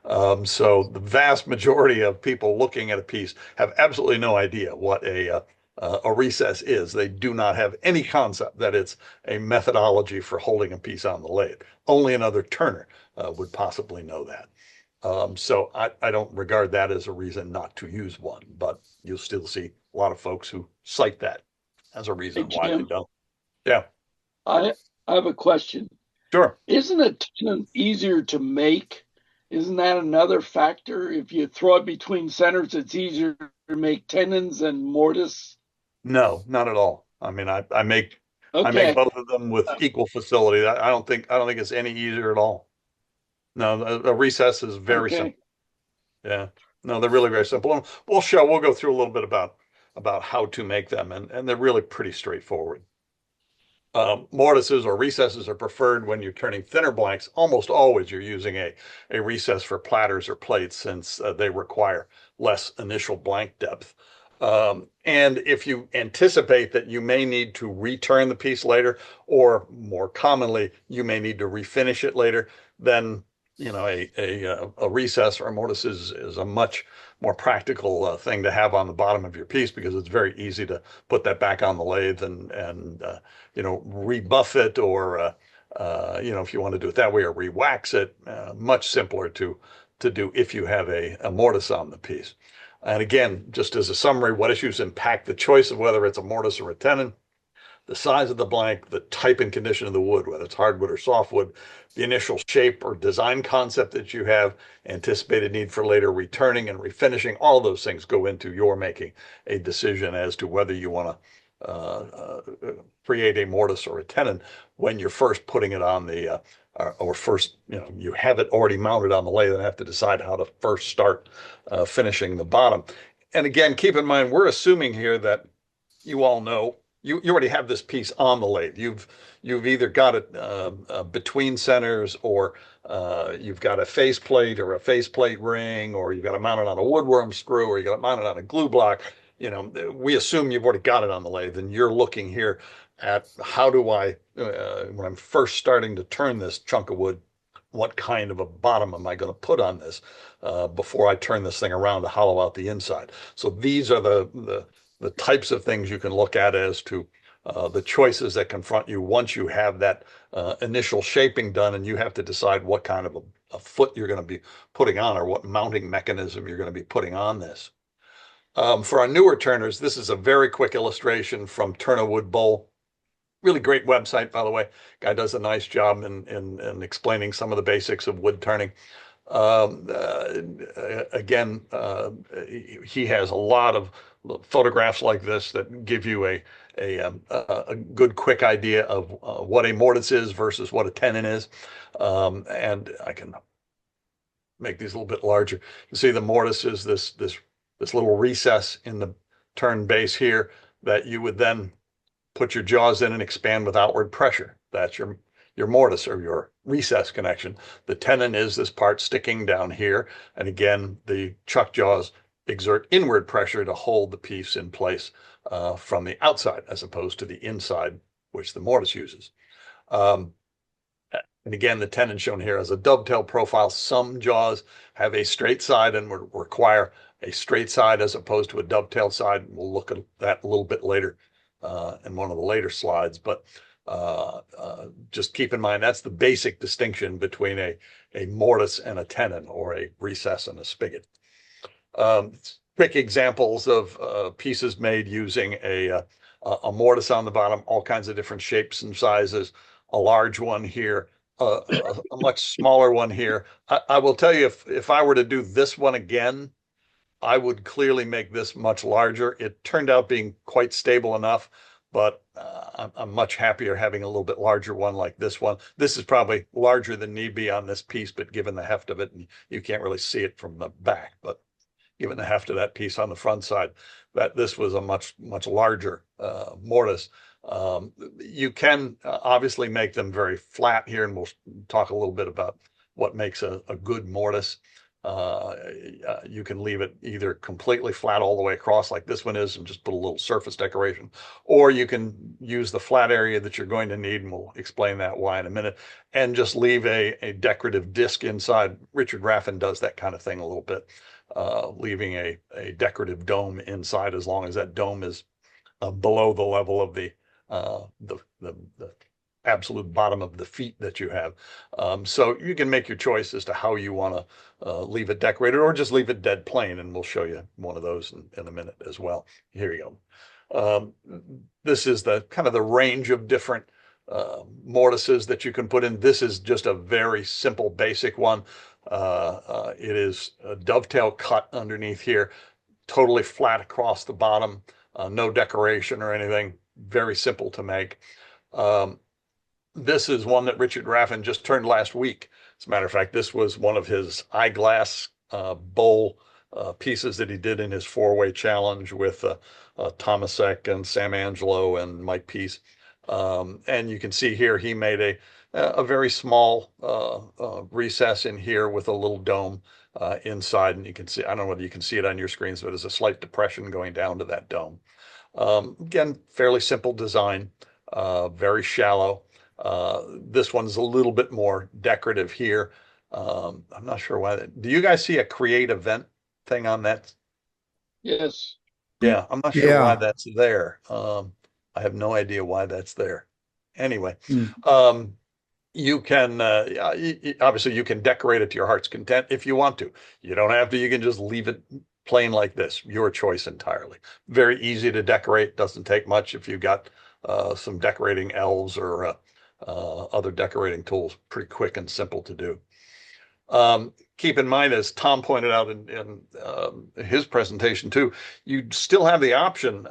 So the vast majority of people looking at a piece have absolutely no idea what a recess is. They do not have any concept that it's a methodology for holding a piece on the lathe. Only another turner would possibly know that. So I don't regard that as a reason not to use one, but you'll still see a lot of folks who cite that as a reason why they don't. Yeah. I have a question. Sure. Isn't a tenon easier to make? Isn't that another factor? If you throw it between centers, it's easier to make tenons than mortise? No, not at all. I mean, I make both of them with equal facility. I don't think it's any easier at all. No, a recess is very simple. Yeah. No, they're really very simple. And we'll go through a little bit about how to make them, and they're really pretty straightforward. Mortises or recesses are preferred when you're turning thinner blanks. Almost always you're using a recess for platters or plates, since they require less initial blank depth. And if you anticipate that you may need to return the piece later, or more commonly, you may need to refinish it later, then a recess or a mortise is a much more practical thing to have on the bottom of your piece, because it's very easy to put that back on the lathe and rebuff it, or if you want to do it that way, or re-wax it. Much simpler to do if you have a mortise on the piece. And again, just as a summary, what issues impact the choice of whether it's a mortise or a tenon? The size of the blank, the type and condition of the wood, whether it's hardwood or softwood, the initial shape or design concept that you have, anticipated need for later returning and refinishing. All of those things go into your making a decision as to whether you want to create a mortise or a tenon when you're first putting it on the or first, you have it already mounted on the lathe and have to decide how to first start finishing the bottom. And again, keep in mind, we're assuming here that you all know you already have this piece on the lathe. You've either got it between centers, or you've got a faceplate or a faceplate ring, or you've got it mounted on a woodworm screw, or you got it mounted on a glue block. we assume you've already got it on the lathe, and you're looking here at how do I, when I'm first starting to turn this chunk of wood, what kind of a bottom am I going to put on this before I turn this thing around to hollow out the inside? So these are the types of things you can look at as to the choices that confront you once you have that initial shaping done, and you have to decide what kind of a foot you're going to be putting on, or what mounting mechanism you're going to be putting on this. For our newer turners, this is a very quick illustration from Turn a Wood Bowl. Really great website, by the way. Guy does a nice job in explaining some of the basics of wood turning. Again, he has a lot of photographs like this that give you a good quick idea of what a mortise is versus what a tenon is. And I can make these a little bit larger. You see the mortise is this little recess in the turn base here that you would then put your jaws in and expand with outward pressure. That's your mortise, or your recess connection. The tenon is this part sticking down here. And again, the chuck jaws exert inward pressure to hold the piece in place from the outside, as opposed to the inside, which the mortise uses. And again, the tenon shown here as a dovetail profile. Some jaws have a straight side and would require a straight side as opposed to a dovetail side. We'll look at that a little bit later in one of the later slides, but just keep in mind that's the basic distinction between a mortise and a tenon, or a recess and a spigot. Quick examples of pieces made using a mortise on the bottom, all kinds of different shapes and sizes. A large one here, a much smaller one here. I will tell you, if I were to do this one again, I would clearly make this much larger. It turned out being quite stable enough, but I'm much happier having a little bit larger one like this one. This is probably larger than need be on this piece, but given the heft of it, and you can't really see it from the back, but given the heft of that piece on the front side, that this was a much larger mortise. You can obviously make them very flat here, and we'll talk a little bit about what makes a good mortise. You can leave it either completely flat all the way across like this one is and just put a little surface decoration, or you can use the flat area that you're going to need, and we'll explain that why in a minute, and just leave a decorative disc inside. Richard Raffin does that kind of thing a little bit, leaving a decorative dome inside, as long as that dome is below the level of the absolute bottom of the feet that you have. So you can make your choice as to how you want to leave it decorated, or just leave it dead plain, and we'll show you one of those in a minute as well. Here you go. This is the kind of the range of different mortises that you can put in. This is just a very simple, basic one. It is a dovetail cut underneath here, totally flat across the bottom, no decoration or anything, very simple to make. This is one that Richard Raffin just turned last week. As a matter of fact, this was one of his eyeglass bowl pieces that he did in his four-way challenge with Tomasek and Sam Angelo and Mike Peace. And you can see here he made a very small recess in here with a little dome inside. And you can see, I don't know whether you can see it on your screens, but there's a slight depression going down to that dome. Again, fairly simple design, very shallow. This one's a little bit more decorative here. I'm not sure why do you guys see a create event thing on that? Yes. Yeah, I'm not sure why that's there. I have no idea why that's there. Anyway, you can obviously you can decorate it to your heart's content if you want to. You don't have to. You can just leave it plain like this. Your choice entirely. Very easy to decorate. Doesn't take much if you've got some decorating elves or other decorating tools. Pretty quick and simple to do. Keep in mind, as Tom pointed out in his presentation too, you still have the option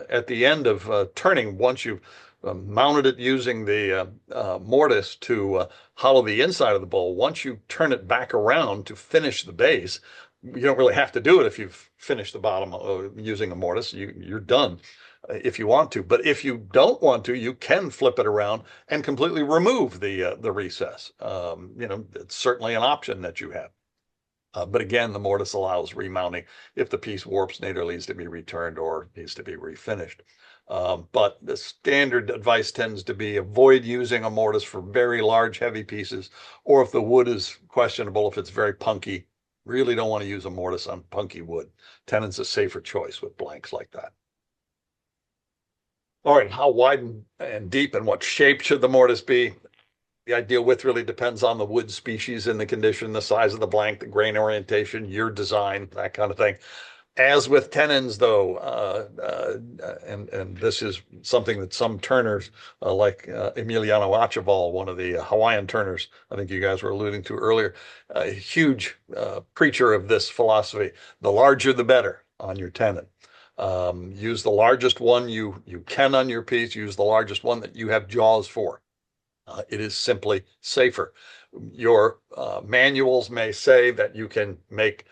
at the end of turning, once you've mounted it using the mortise to hollow the inside of the bowl. Once you turn it back around to finish the base, you don't really have to do it if you've finished the bottom using a mortise. You're done if you want to. But if you don't want to, you can flip it around and completely remove the recess. It's certainly an option that you have. But again, the mortise allows remounting if the piece warps, nadir needs to be returned or needs to be refinished. But the standard advice tends to be avoid using a mortise for very large, heavy pieces, or if the wood is questionable, if it's very punky, really don't want to use a mortise on punky wood. Tenon's a safer choice with blanks like that. All right, how wide and deep and what shape should the mortise be? The ideal width really depends on the wood species and the condition, the size of the blank, the grain orientation, your design, that kind of thing. As with tenons, though, and this is something that some turners, like Emiliano Archibald, one of the Hawaiian turners, I think you guys were alluding to earlier, a huge preacher of this philosophy, the larger the better on your tenon. Use the largest one you can on your piece, use the largest one that you have jaws for. It is simply safer. Your manuals may say that you can make,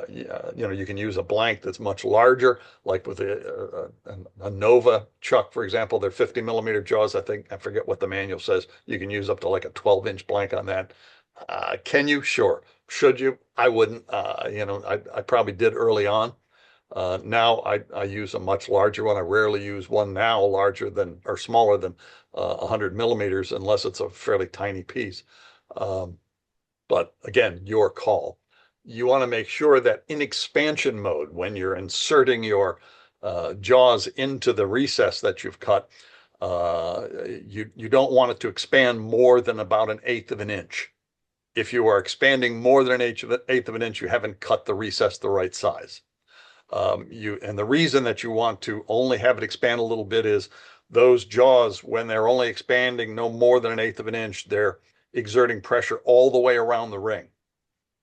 you can use a blank that's much larger, like with a Nova chuck, for example. They're 50 millimeter jaws. I forget what the manual says. You can use up to like a 12-inch blank on that. Can you? Sure. Should you? I wouldn't. I probably did early on. Now I use a much larger one. I rarely use one now larger than or smaller than 100 millimeters unless it's a fairly tiny piece. But again, your call. You want to make sure that in expansion mode, when you're inserting your jaws into the recess that you've cut, you don't want it to expand more than about 1/8 of an inch. If you are expanding more than 1/8 of an inch, you haven't cut the recess the right size. And the reason that you want to only have it expand a little bit is those jaws, when they're only expanding no more than 1/8 of an inch, they're exerting pressure all the way around the ring.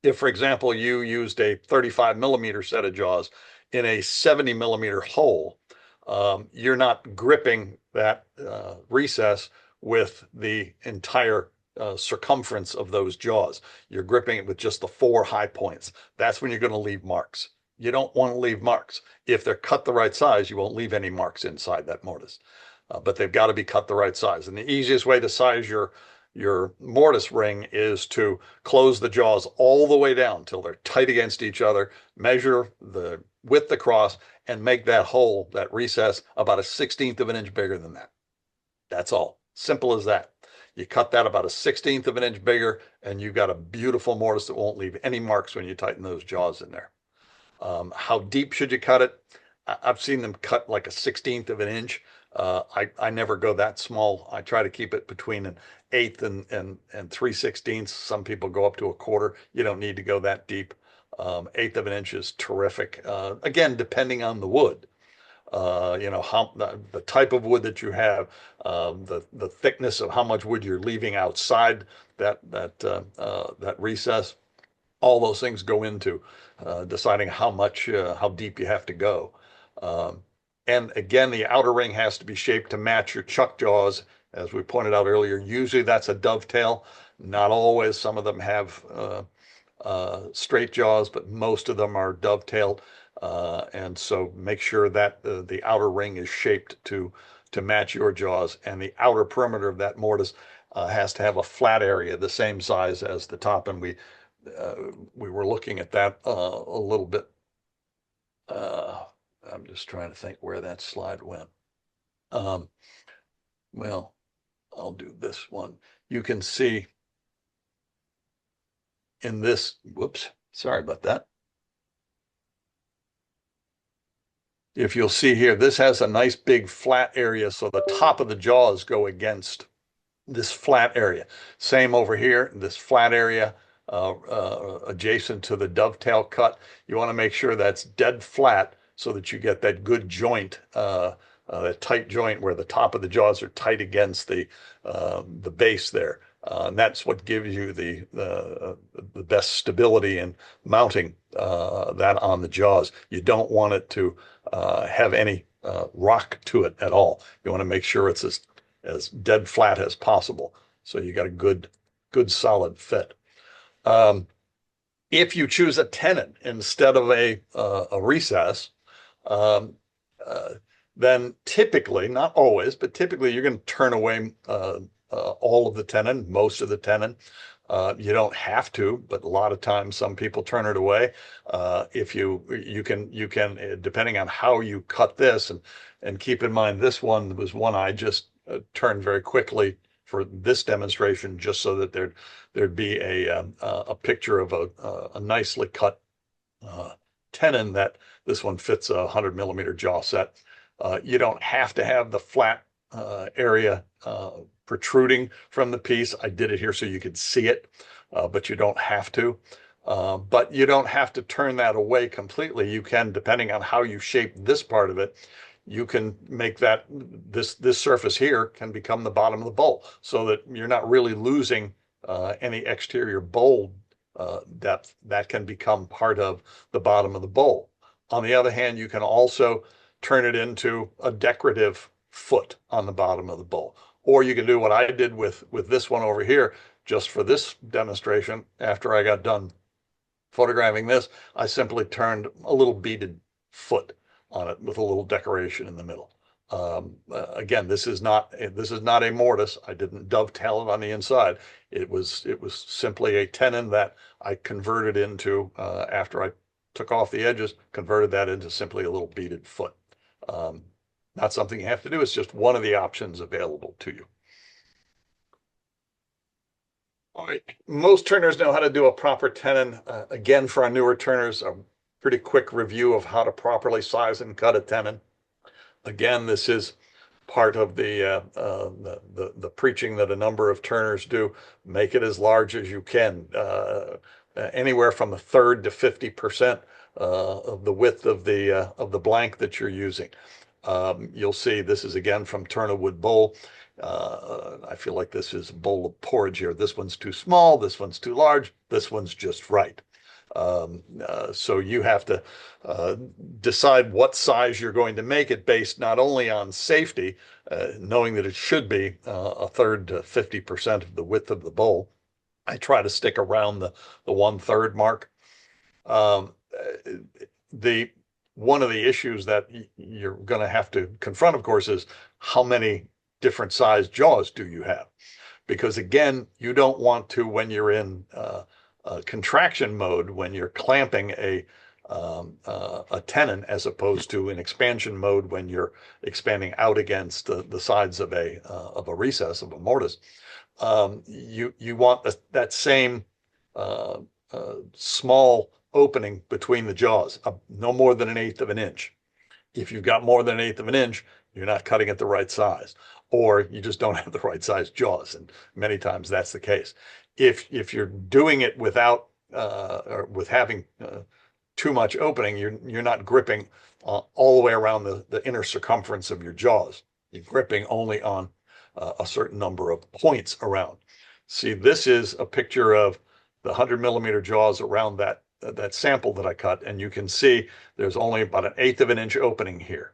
If, for example, you used a 35 millimeter set of jaws in a 70 millimeter hole, you're not gripping that recess with the entire circumference of those jaws. You're gripping it with just the 4 high points. That's when you're going to leave marks. You don't want to leave marks. If they're cut the right size, you won't leave any marks inside that mortise. But they've got to be cut the right size. And the easiest way to size your mortise ring is to close the jaws all the way down till they're tight against each other, measure the width across, and make that hole, that recess, about 1/16 of an inch bigger than that. That's all. Simple as that. You cut that about 1/16 of an inch bigger, and you've got a beautiful mortise that won't leave any marks when you tighten those jaws in there. How deep should you cut it? I've seen them cut like 1/16 of an inch. I never go that small. I try to keep it between 1/8 and 3/16. Some people go up to 1/4. You don't need to go that deep. 1/8 of an inch is terrific. Again, depending on the wood. How the type of wood that you have, the thickness of how much wood you're leaving outside that recess. All those things go into deciding how deep you have to go. And again, the outer ring has to be shaped to match your chuck jaws. As we pointed out earlier, usually that's a dovetail. Not always. Some of them have straight jaws, but most of them are dovetailed. And so make sure that the outer ring is shaped to match your jaws. And the outer perimeter of that mortise has to have a flat area the same size as the top. And we were looking at that a little bit. I'm just trying to think where that slide went. Well, I'll do this one. You can see in this, whoops, sorry about that. If you'll see here, this has a nice big flat area, so the top of the jaws go against this flat area. Same over here, this flat area adjacent to the dovetail cut. You want to make sure that's dead flat so that you get that good joint, that tight joint where the top of the jaws are tight against the base there. And that's what gives you the best stability in mounting that on the jaws. You don't want it to have any rock to it at all. You want to make sure it's as dead flat as possible. So you got a good solid fit. If you choose a tenon instead of a recess, then typically, not always, but typically you're going to turn away all of the tenon, most of the tenon. You don't have to, but a lot of times some people turn it away. If you can, depending on how you cut this, and keep in mind, this one was one I just turned very quickly for this demonstration, just so that there'd be a picture of a nicely cut tenon. That this one fits a 100 mm jaw set. You don't have to have the flat area protruding from the piece. I did it here so you could see it, but you don't have to. But you don't have to turn that away completely. You can, depending on how you shape this part of it, you can make that this surface here can become the bottom of the bowl, so that you're not really losing any exterior bowl depth. That can become part of the bottom of the bowl. On the other hand, you can also turn it into a decorative foot on the bottom of the bowl. Or you can do what I did with this one over here, just for this demonstration. After I got done photographing this, I simply turned a little beaded foot on it with a little decoration in the middle. Again, this is not a mortise. I didn't dovetail it on the inside. It was simply a tenon that I converted into, after I took off the edges, converted that into simply a little beaded foot. Not something you have to do. It's just one of the options available to you. All right. Most turners know how to do a proper tenon. Again, for our newer turners, a pretty quick review of how to properly size and cut a tenon. Again, this is part of the preaching that a number of turners do. Make it as large as you can, anywhere from a third to 50% of the width of the blank that you're using. You'll see this is again from Turn a Wood Bowl. I feel like this is a bowl of porridge here. This one's too small, this one's too large, this one's just right. So you have to decide what size you're going to make it, based not only on safety, knowing that it should be a third to 50% of the width of the bowl. I try to stick around the 1/3 mark. One of the issues that you're going to have to confront, of course, is how many different size jaws do you have? Because again, you don't want to, when you're in contraction mode, when you're clamping a tenon, as opposed to in expansion mode when you're expanding out against the sides of a recess of a mortise. You want that same small opening between the jaws, no more than 1/8 of an inch. If you've got more than 1/8 of an inch, you're not cutting it the right size, or you just don't have the right size jaws, and many times that's the case. If you're doing it without or with having too much opening, you're not gripping all the way around the inner circumference of your jaws. You're gripping only on a certain number of points around. See, this is a picture of the 100 mm jaws around that sample that I cut, and you can see there's only about 1/8 of an inch opening here,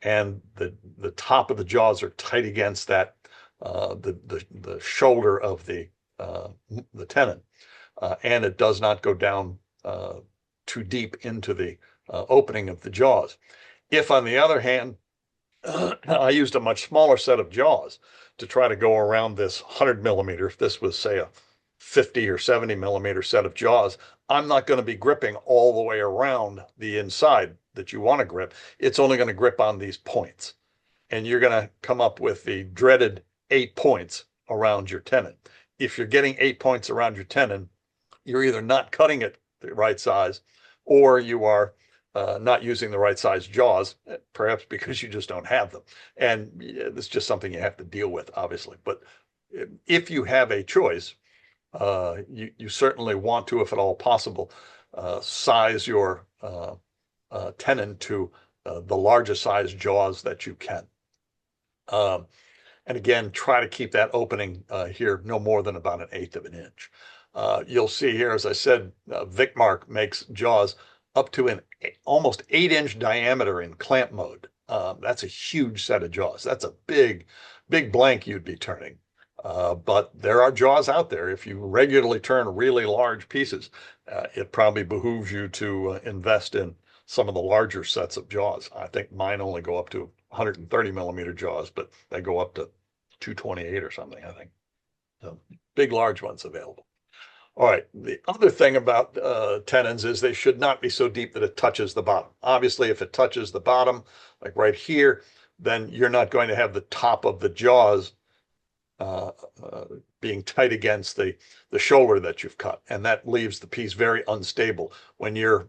and the top of the jaws are tight against that the shoulder of the tenon, and it does not go down too deep into the opening of the jaws. If, on the other hand, I used a much smaller set of jaws to try to go around this 100 mm, if this was, say, a 50 or 70 mm set of jaws, I'm not going to be gripping all the way around the inside that you want to grip. It's only going to grip on these points, and you're going to come up with the dreaded 8 points around your tenon. If you're getting 8 points around your tenon, you're either not cutting it the right size, or you are not using the right size jaws, perhaps because you just don't have them. And it's just something you have to deal with, obviously. But if you have a choice, you certainly want to, if at all possible, size your tenon to the largest size jaws that you can. And again, try to keep that opening here no more than about 1/8 of an inch. You'll see here, as I said, Vicmark makes jaws up to an almost 8-inch diameter in clamp mode. That's a huge set of jaws. That's a big blank you'd be turning. But there are jaws out there. If you regularly turn really large pieces, it probably behooves you to invest in some of the larger sets of jaws. I think mine only go up to 130 mm jaws, but they go up to 228 or something, I think. So big, large ones available. All right. The other thing about tenons is they should not be so deep that it touches the bottom. Obviously, if it touches the bottom, like right here, then you're not going to have the top of the jaws being tight against the shoulder that you've cut. And that leaves the piece very unstable. When you're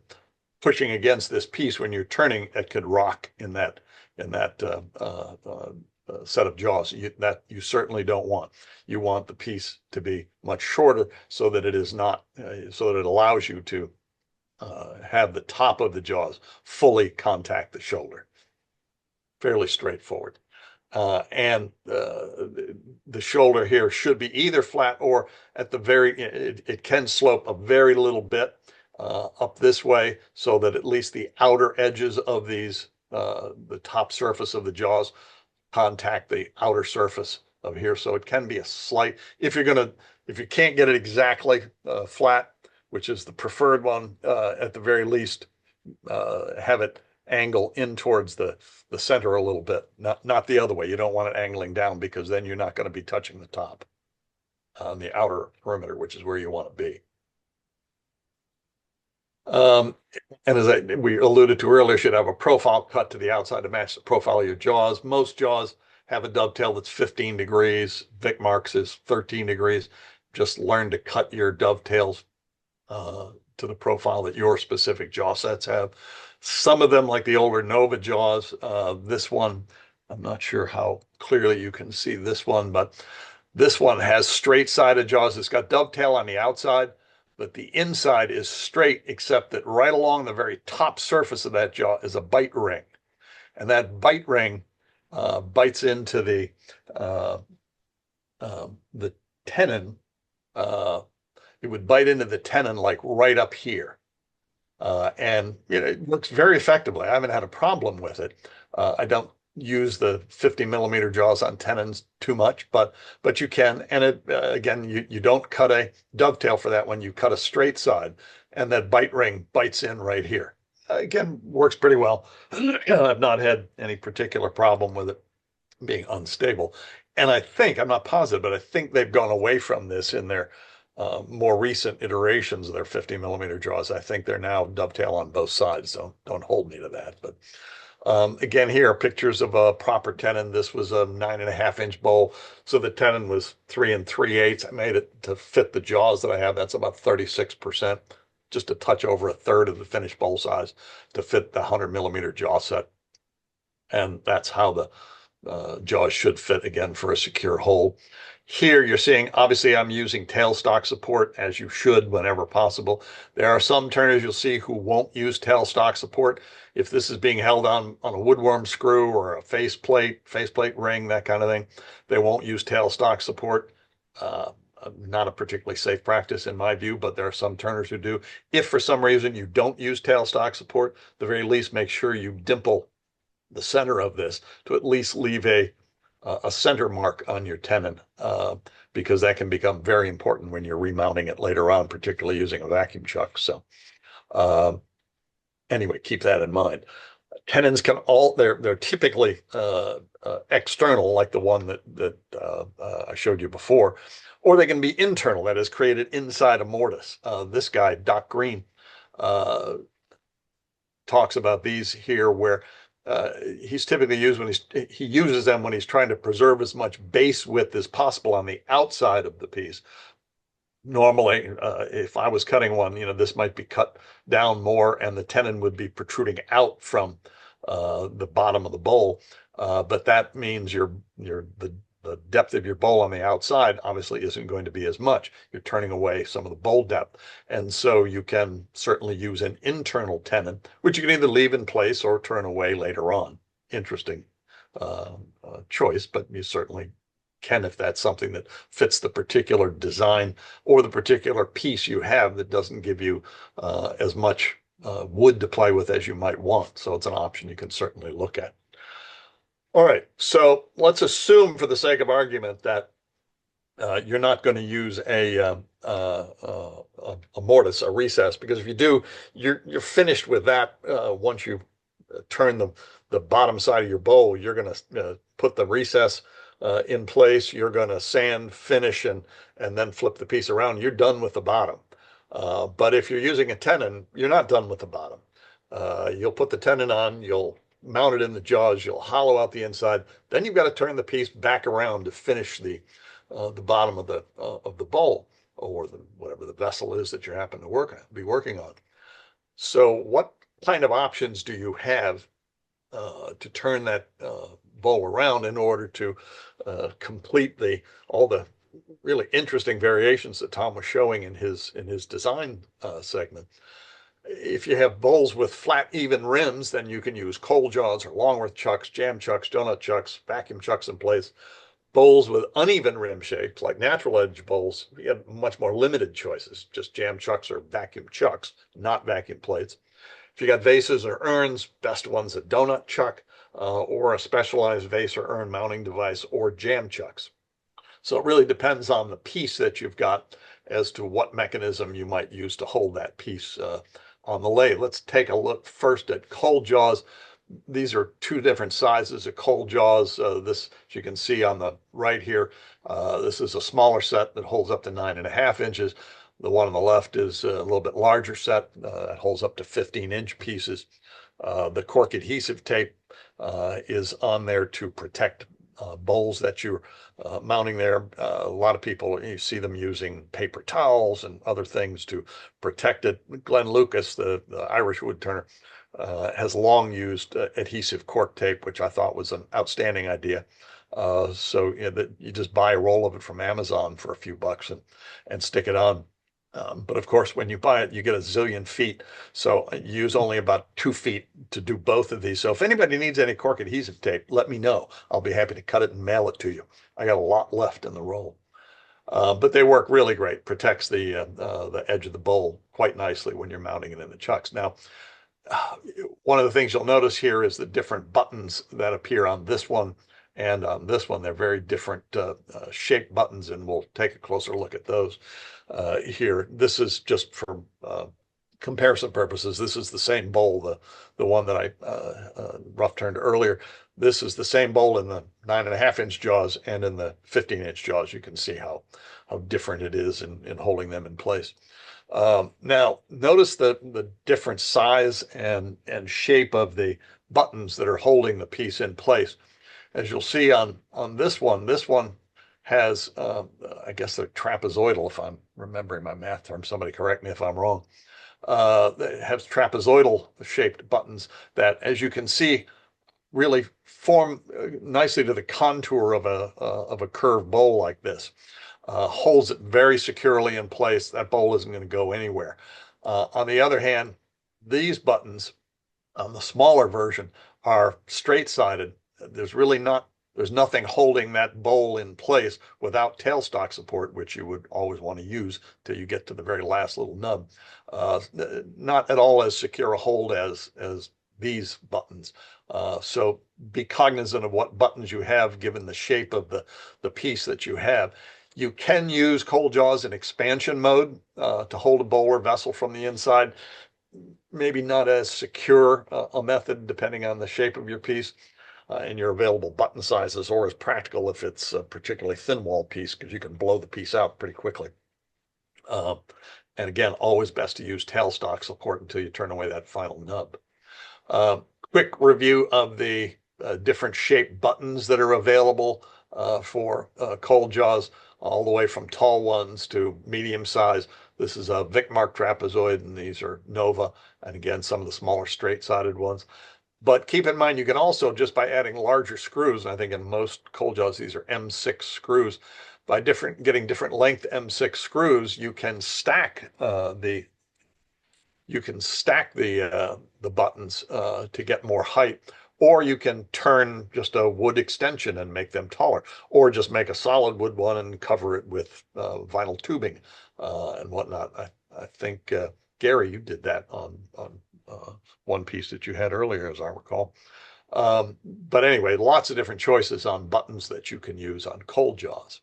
pushing against this piece, when you're turning, it could rock in that set of jaws that you certainly don't want. You want the piece to be much shorter so that it is not, so that it allows you to have the top of the jaws fully contact the shoulder. Fairly straightforward. And the shoulder here should be either flat or at the very, it can slope a very little bit up this way so that at least the outer edges of these, the top surface of the jaws contact the outer surface of here. So it can be a slight, if you can't get it exactly flat, which is the preferred one, at the very least, have it angle in towards the center a little bit, not the other way. You don't want it angling down because then you're not going to be touching the top on the outer perimeter, which is where you want to be. And as we alluded to earlier, you should have a profile cut to the outside to match the profile of your jaws. Most jaws have a dovetail that's 15 degrees. Vic Marks is 13 degrees. Just learn to cut your dovetails to the profile that your specific jaw sets have. Some of them, like the older Nova jaws, this one, I'm not sure how clearly you can see this one, but this one has straight-sided jaws. It's got dovetail on the outside, but the inside is straight, except that right along the very top surface of that jaw is a bite ring. And that bite ring bites into the tenon. It would bite into the tenon like right up here. And it works very effectively. I haven't had a problem with it. I don't use the 50 millimeter jaws on tenons too much, but you can. And it again, you don't cut a dovetail for that one. You cut a straight side, and that bite ring bites in right here. Again, works pretty well. I've not had any particular problem with it being unstable. And I think, I'm not positive, but I think they've gone away from this in their more recent iterations of their 50 millimeter jaws. I think they're now dovetail on both sides. So don't hold me to that. But again, here are pictures of a proper tenon. This was a 9.5-inch bowl. So the tenon was 3 3/8. I made it to fit the jaws that I have. That's about 36%, just a touch over a third of the finished bowl size to fit the 100 millimeter jaw set. And that's how the jaws should fit again for a secure hole. Here you're seeing, obviously I'm using tailstock support, as you should whenever possible. There are some turners you'll see who won't use tailstock support. If this is being held on a woodworm screw or a faceplate ring, that kind of thing, they won't use tailstock support. Not a particularly safe practice in my view, but there are some turners who do. If for some reason you don't use tailstock support, at the very least make sure you dimple the center of this to at least leave a center mark on your tenon, because that can become very important when you're remounting it later on, particularly using a vacuum chuck. So anyway, keep that in mind. Tenons can they're typically external, like the one that I showed you before, or they can be internal, that is created inside a mortise. This guy, Doc Green, talks about these here, where he's typically used when he uses them when he's trying to preserve as much base width as possible on the outside of the piece. Normally, if I was cutting one, this might be cut down more and the tenon would be protruding out from the bottom of the bowl. But that means the depth of your bowl on the outside obviously isn't going to be as much. You're turning away some of the bowl depth. And so you can certainly use an internal tenon, which you can either leave in place or turn away later on. Interesting choice, but you certainly can if that's something that fits the particular design or the particular piece you have that doesn't give you as much wood to play with as you might want. So it's an option you can certainly look at. All right, so let's assume for the sake of argument that you're not going to use a mortise, a recess, because if you do, you're finished with that. Once you turn the bottom side of your bowl, you're going to put the recess in place. You're going to sand, finish, and then flip the piece around. You're done with the bottom. But if you're using a tenon, you're not done with the bottom. You'll put the tenon on, you'll mount it in the jaws, you'll hollow out the inside. Then you've got to turn the piece back around to finish the bottom of the bowl, or whatever the vessel is that you happen to be working on. So what kind of options do you have to turn that bowl around in order to complete all the really interesting variations that Tom was showing in his design segment? If you have bowls with flat, even rims, then you can use cold jaws or Longworth chucks, jam chucks, donut chucks, vacuum chucks in place. Bowls with uneven rim shapes, like natural edge bowls, you have much more limited choices, just jam chucks or vacuum chucks, not vacuum plates. If you got vases or urns, best one's a donut chuck or a specialized vase or urn mounting device, or jam chucks. So it really depends on the piece that you've got as to what mechanism you might use to hold that piece on the lathe. Let's take a look first at cold jaws. These are two different sizes of cold jaws. This, as you can see on the right here, this is a smaller set that holds up to 9.5 inches. The one on the left is a little bit larger set that holds up to 15-inch pieces. The cork adhesive tape is on there to protect bowls that you're mounting there. A lot of people, you see them using paper towels and other things to protect it. Glenn Lucas, the Irish woodturner, has long used adhesive cork tape, which I thought was an outstanding idea. So you just buy a roll of it from Amazon for a few bucks and stick it on. But of course, when you buy it, you get a zillion feet. So use only about 2 feet to do both of these. So if anybody needs any cork adhesive tape, let me know. I'll be happy to cut it and mail it to you. I got a lot left in the roll. But they work really great. Protects the edge of the bowl quite nicely when you're mounting it in the chucks. Now, one of the things you'll notice here is the different buttons that appear on this one and on this one. They're very different shaped buttons, and we'll take a closer look at those here. This is just for comparison purposes. This is the same bowl, the one that I rough turned earlier. This is the same bowl in the 9.5-inch jaws and in the 15-inch jaws. You can see how different it is in holding them in place. Now, notice the different size and shape of the buttons that are holding the piece in place. As you'll see on this one has, I guess they're trapezoidal, if I'm remembering my math term. Somebody correct me if I'm wrong. It has trapezoidal shaped buttons that, as you can see, really form nicely to the contour of a curved bowl like this. Holds it very securely in place. That bowl isn't going to go anywhere. On the other hand, these buttons on the smaller version are straight-sided. There's nothing holding that bowl in place without tailstock support, which you would always want to use till you get to the very last little nub. Not at all as secure a hold as these buttons. So be cognizant of what buttons you have given the shape of the piece that you have. You can use cold jaws in expansion mode to hold a bowl or vessel from the inside. Maybe not as secure a method depending on the shape of your piece and your available button sizes, or as practical if it's a particularly thin wall piece, because you can blow the piece out pretty quickly. And again, always best to use tailstock support until you turn away that final nub. Quick review of the different shaped buttons that are available for cold jaws, all the way from tall ones to medium size. This is a Vicmark trapezoid, and these are Nova, and again, some of the smaller straight-sided ones. But keep in mind, you can also, just by adding larger screws, and I think in most cold jaws, these are M6 screws, by getting different length M6 screws, you can stack the buttons to get more height, or you can turn just a wood extension and make them taller, or just make a solid wood one and cover it with vinyl tubing and whatnot. I think Gary, you did that on one piece that you had earlier, as I recall. But anyway, lots of different choices on buttons that you can use on cold jaws.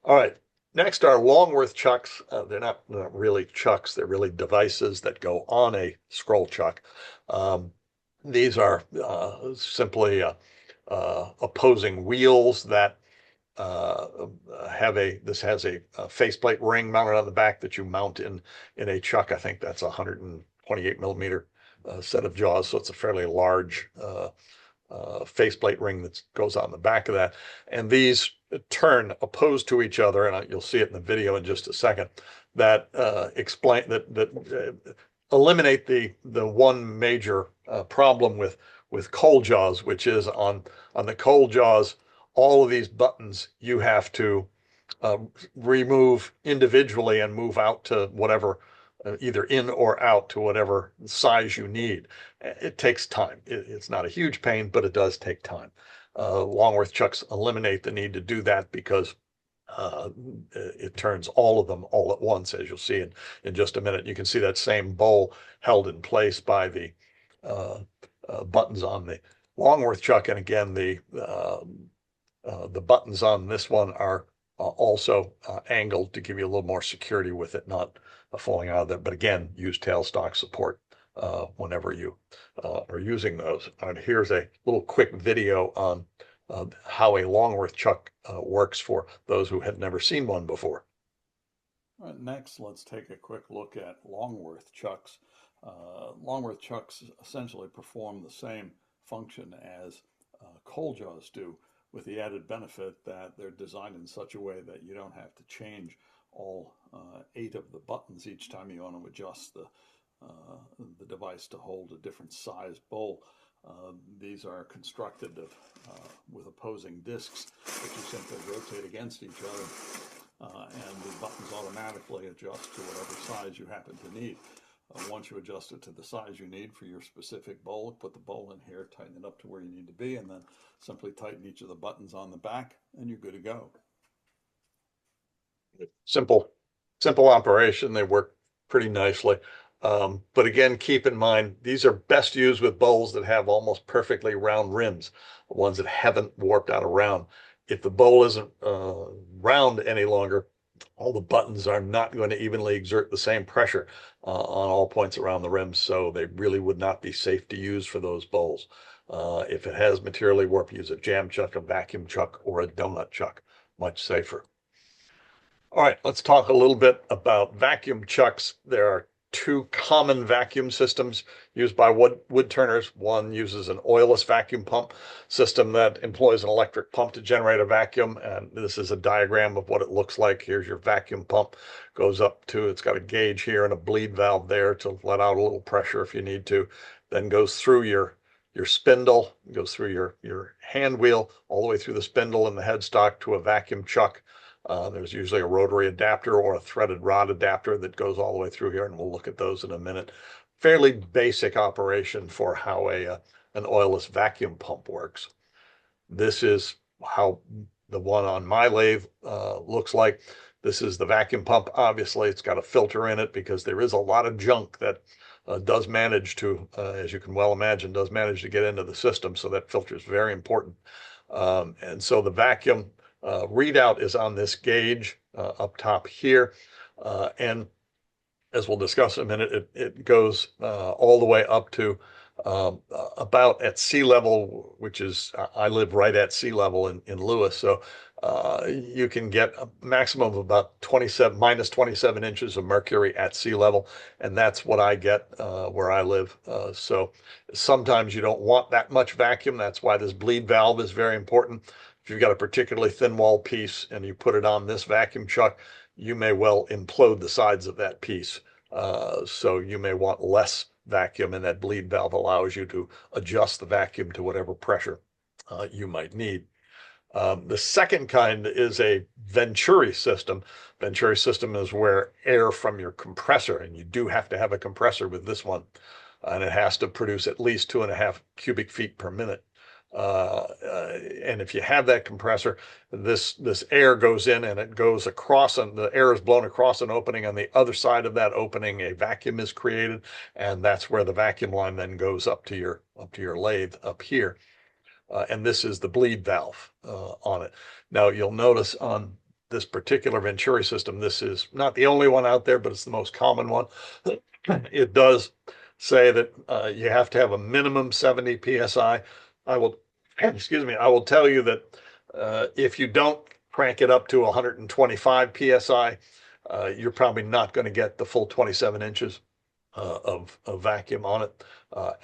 All right. Next are Longworth chucks. They're not really chucks. They're really devices that go on a scroll chuck. These are simply opposing wheels that this has a faceplate ring mounted on the back that you mount in a chuck. I think that's a 128 millimeter set of jaws, so it's a fairly large faceplate ring that goes on the back of that. And these turn opposed to each other, and you'll see it in the video in just a second, that eliminate the one major problem with cold jaws, which is on the cold jaws, all of these buttons you have to remove individually and move out to whatever, either in or out to whatever size you need. It takes time. It's not a huge pain, but it does take time. Longworth chucks eliminate the need to do that because it turns all of them all at once, as you'll see in just a minute. You can see that same bowl held in place by the buttons on the Longworth chuck, and again the buttons on this one are also angled to give you a little more security with it not falling out of there. But again, use tailstock support whenever you are using those. And here's a little quick video on how a Longworth chuck works for those who had never seen one before. All right, next, let's take a quick look at Longworth chucks. Longworth chucks essentially perform the same function as cold jaws do, with the added benefit that they're designed in such a way that you don't have to change all 8 of the buttons each time you want to adjust the device to hold a different size bowl. These are constructed with opposing discs that you simply rotate against each other, and the buttons automatically adjust to whatever size you happen to need. Once you adjust it to the size you need for your specific bowl, put the bowl in here, tighten it up to where you need to be, and then simply tighten each of the buttons on the back, and you're good to go. Simple operation. They work pretty nicely. But again, keep in mind, these are best used with bowls that have almost perfectly round rims, the ones that haven't warped out of round. If the bowl isn't round any longer, all the buttons are not going to evenly exert the same pressure on all points around the rims, so they really would not be safe to use for those bowls. If it has materially warped, use a jam chuck, a vacuum chuck, or a donut chuck. Much safer. All right, let's talk a little bit about vacuum chucks. There are 2 common vacuum systems used by woodturners. One uses an oilless vacuum pump system that employs an electric pump to generate a vacuum. And this is a diagram of what it looks like. Here's your vacuum pump. Goes up to, it's got a gauge here and a bleed valve there to let out a little pressure if you need to. Then goes through your spindle, goes through your hand wheel, all the way through the spindle and the headstock to a vacuum chuck. There's usually a rotary adapter or a threaded rod adapter that goes all the way through here, and we'll look at those in a minute. Fairly basic operation for how an oilless vacuum pump works. This is how the one on my lathe looks like. This is the vacuum pump. Obviously, it's got a filter in it because there is a lot of junk that does manage to, as you can well imagine, does manage to get into the system. So that filter is very important. And so the vacuum readout is on this gauge up top here. And as we'll discuss in a minute, it goes all the way up to about at sea level, which is, I live right at sea level in Lewis. So you can get a maximum of about minus 27 inches of mercury at sea level. And that's what I get where I live. So sometimes you don't want that much vacuum. That's why this bleed valve is very important. If you've got a particularly thin wall piece and you put it on this vacuum chuck, you may well implode the sides of that piece. So you may want less vacuum, and that bleed valve allows you to adjust the vacuum to whatever pressure you might need. The second kind is a Venturi system. Venturi system is where air from your compressor, and you do have to have a compressor with this one, and it has to produce at least 2.5 cubic feet per minute. And if you have that compressor, this air goes in and it goes across, and the air is blown across an opening. On the other side of that opening, a vacuum is created, and that's where the vacuum line then goes up to your lathe up here. And this is the bleed valve on it. Now you'll notice on this particular Venturi system, this is not the only one out there, but it's the most common one. It does say that you have to have a minimum 70 psi. I will tell you that if you don't crank it up to 125 PSI, you're probably not going to get the full 27 inches of vacuum on it.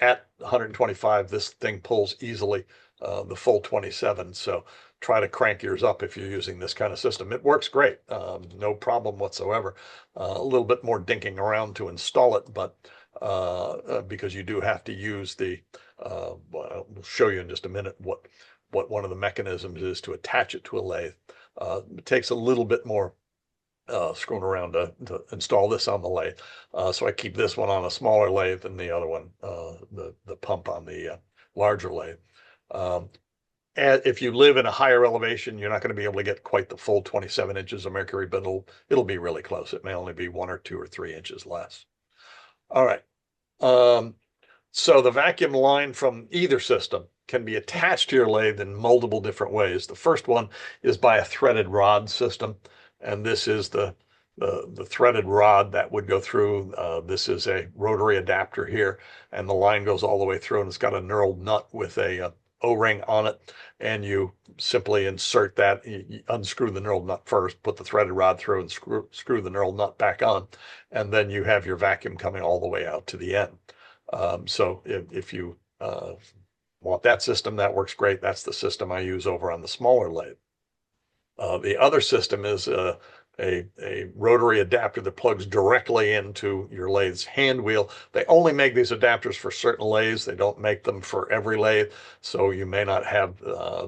At 125, this thing pulls easily the full 27. So try to crank yours up if you're using this kind of system. It works great, no problem whatsoever. A little bit more dinking around to install it, but because you do have to use the, we'll show you in just a minute what one of the mechanisms is to attach it to a lathe. It takes a little bit more screwing around to install this on the lathe. So I keep this one on a smaller lathe and the other one, the pump on the larger lathe. And if you live in a higher elevation, you're not going to be able to get quite the full 27 inches of mercury, but it'll be really close. It may only be 1 or 2 or 3 inches less. All right. So the vacuum line from either system can be attached to your lathe in multiple different ways. The first one is by a threaded rod system, and this is the threaded rod that would go through. This is a rotary adapter here, and the line goes all the way through, and it's got a knurled nut with a O-ring on it, and you simply insert that. You unscrew the knurled nut first, put the threaded rod through, and screw the knurled nut back on, and then you have your vacuum coming all the way out to the end. So if you want that system, that works great. That's the system I use over on the smaller lathe. The other system is a rotary adapter that plugs directly into your lathe's hand wheel. They only make these adapters for certain lathes. They don't make them for every lathe, so you may not have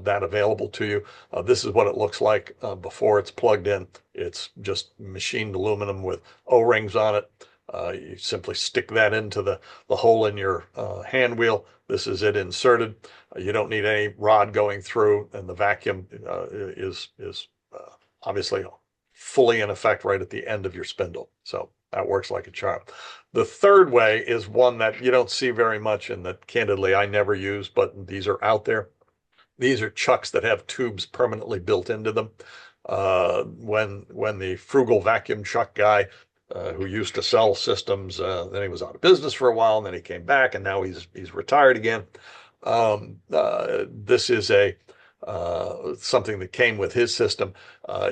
that available to you. This is what it looks like before it's plugged in. It's just machined aluminum with O-rings on it. You simply stick that into the hole in your hand wheel. This is it inserted. You don't need any rod going through, and the vacuum is obviously fully in effect right at the end of your spindle. So that works like a charm. The third way is one that you don't see very much and that candidly I never use, but these are out there. These are chucks that have tubes permanently built into them. When the frugal vacuum chuck guy who used to sell systems, then he was out of business for a while, and then he came back, and now he's retired again. This is something that came with his system.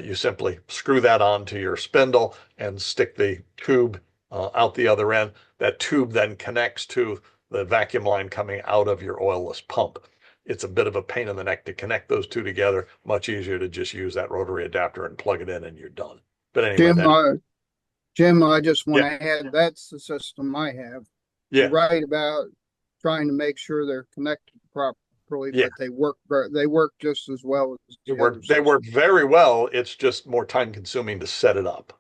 You simply screw that onto your spindle and stick the tube out the other end. That tube then connects to the vacuum line coming out of your oilless pump. It's a bit of a pain in the neck to connect those two together. Much easier to just use that rotary adapter and plug it in and you're done. But anyway, Jim, I just want to add, that's the system I have. Yeah. You're right about trying to make sure they're connected properly, but they work just as well as they work very well. It's just more time consuming to set it up.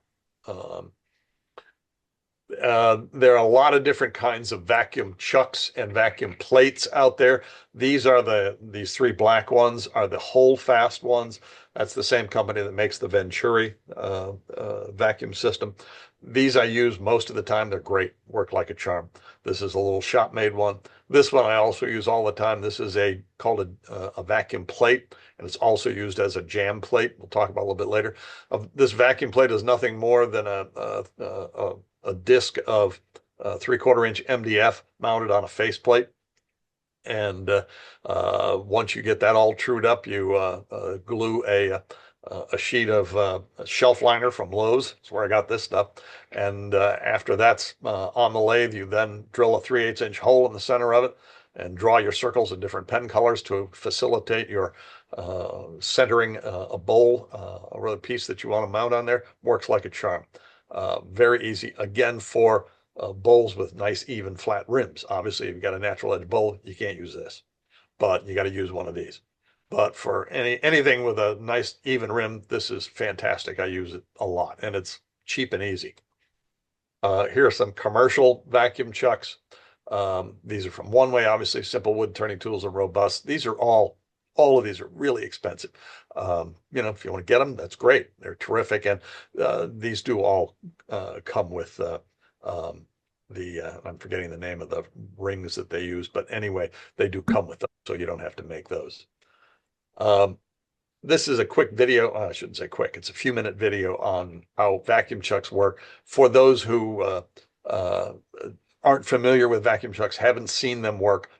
There are a lot of different kinds of vacuum chucks and vacuum plates out there. These these 3 black ones are the hold fast ones. That's the same company that makes the Venturi vacuum system. These I use most of the time. They're great, work like a charm. This is a little shop made one. This one I also use all the time. This is called a vacuum plate, and it's also used as a jam plate. We'll talk about a little bit later. This vacuum plate is nothing more than a disc of 3/4 inch MDF mounted on a faceplate. And once you get that all trued up, you glue a sheet of shelf liner from Lowe's. That's where I got this stuff. And after that's on the lathe, you then drill a 3/8 inch hole in the center of it and draw your circles in different pen colors to facilitate your centering a bowl or a piece that you want to mount on there. Works like a charm. Very easy, again, for bowls with nice, even, flat rims. Obviously, if you've got a natural edge bowl, you can't use this, but you got to use one of these. But for anything with a nice, even rim, this is fantastic. I use it a lot, and it's cheap and easy. Here are some commercial vacuum chucks. These are from One Way, obviously. Simple wood turning tools are robust. These are all of these are really expensive. If you want to get them, that's great. They're terrific. And these do all come with I'm forgetting the name of the rings that they use, but anyway, they do come with them, so you don't have to make those. This is a quick video. I shouldn't say quick. It's a few-minute video on how vacuum chucks work. For those who aren't familiar with vacuum chucks, haven't seen them work,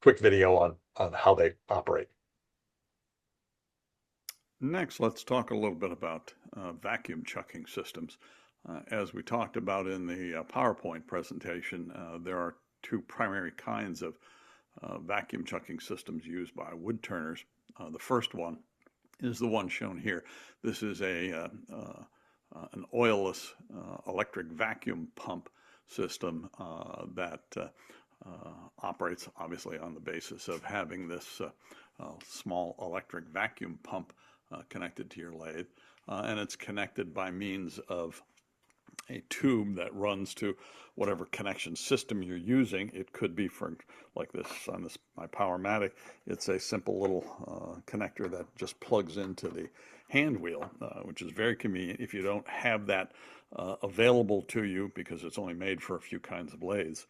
quick video on how they operate. Next, let's talk a little bit about vacuum chucking systems. As we talked about in the PowerPoint presentation, there are two primary kinds of vacuum chucking systems used by wood turners. The first one is the one shown here. This is an oilless electric vacuum pump system that operates obviously on the basis of having this small electric vacuum pump connected to your lathe, and it's connected by means of a tube that runs to whatever connection system you're using. It could be for, like this on this my Powermatic, it's a simple little connector that just plugs into the hand wheel, which is very convenient. If you don't have that available to you because it's only made for a few kinds of lathes,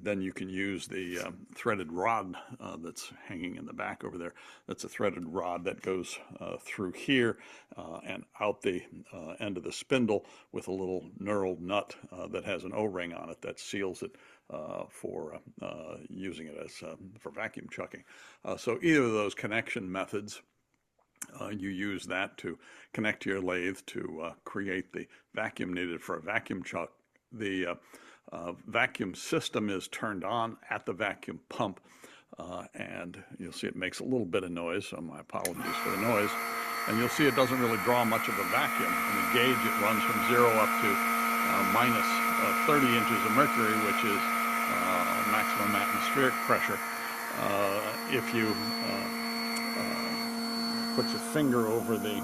then you can use the threaded rod that's hanging in the back over there. That's a threaded rod that goes through here and out the end of the spindle with a little knurled nut that has an O-ring on it that seals it for using it as for vacuum chucking. So either of those connection methods, you use that to connect to your lathe to create the vacuum needed for a vacuum chuck. The vacuum system is turned on at the vacuum pump, and you'll see it makes a little bit of noise, so my apologies for the noise. And you'll see it doesn't really draw much of a vacuum. In the gauge, it runs from 0 up to minus 30 inches of mercury, which is maximum atmospheric pressure. If you put your finger over the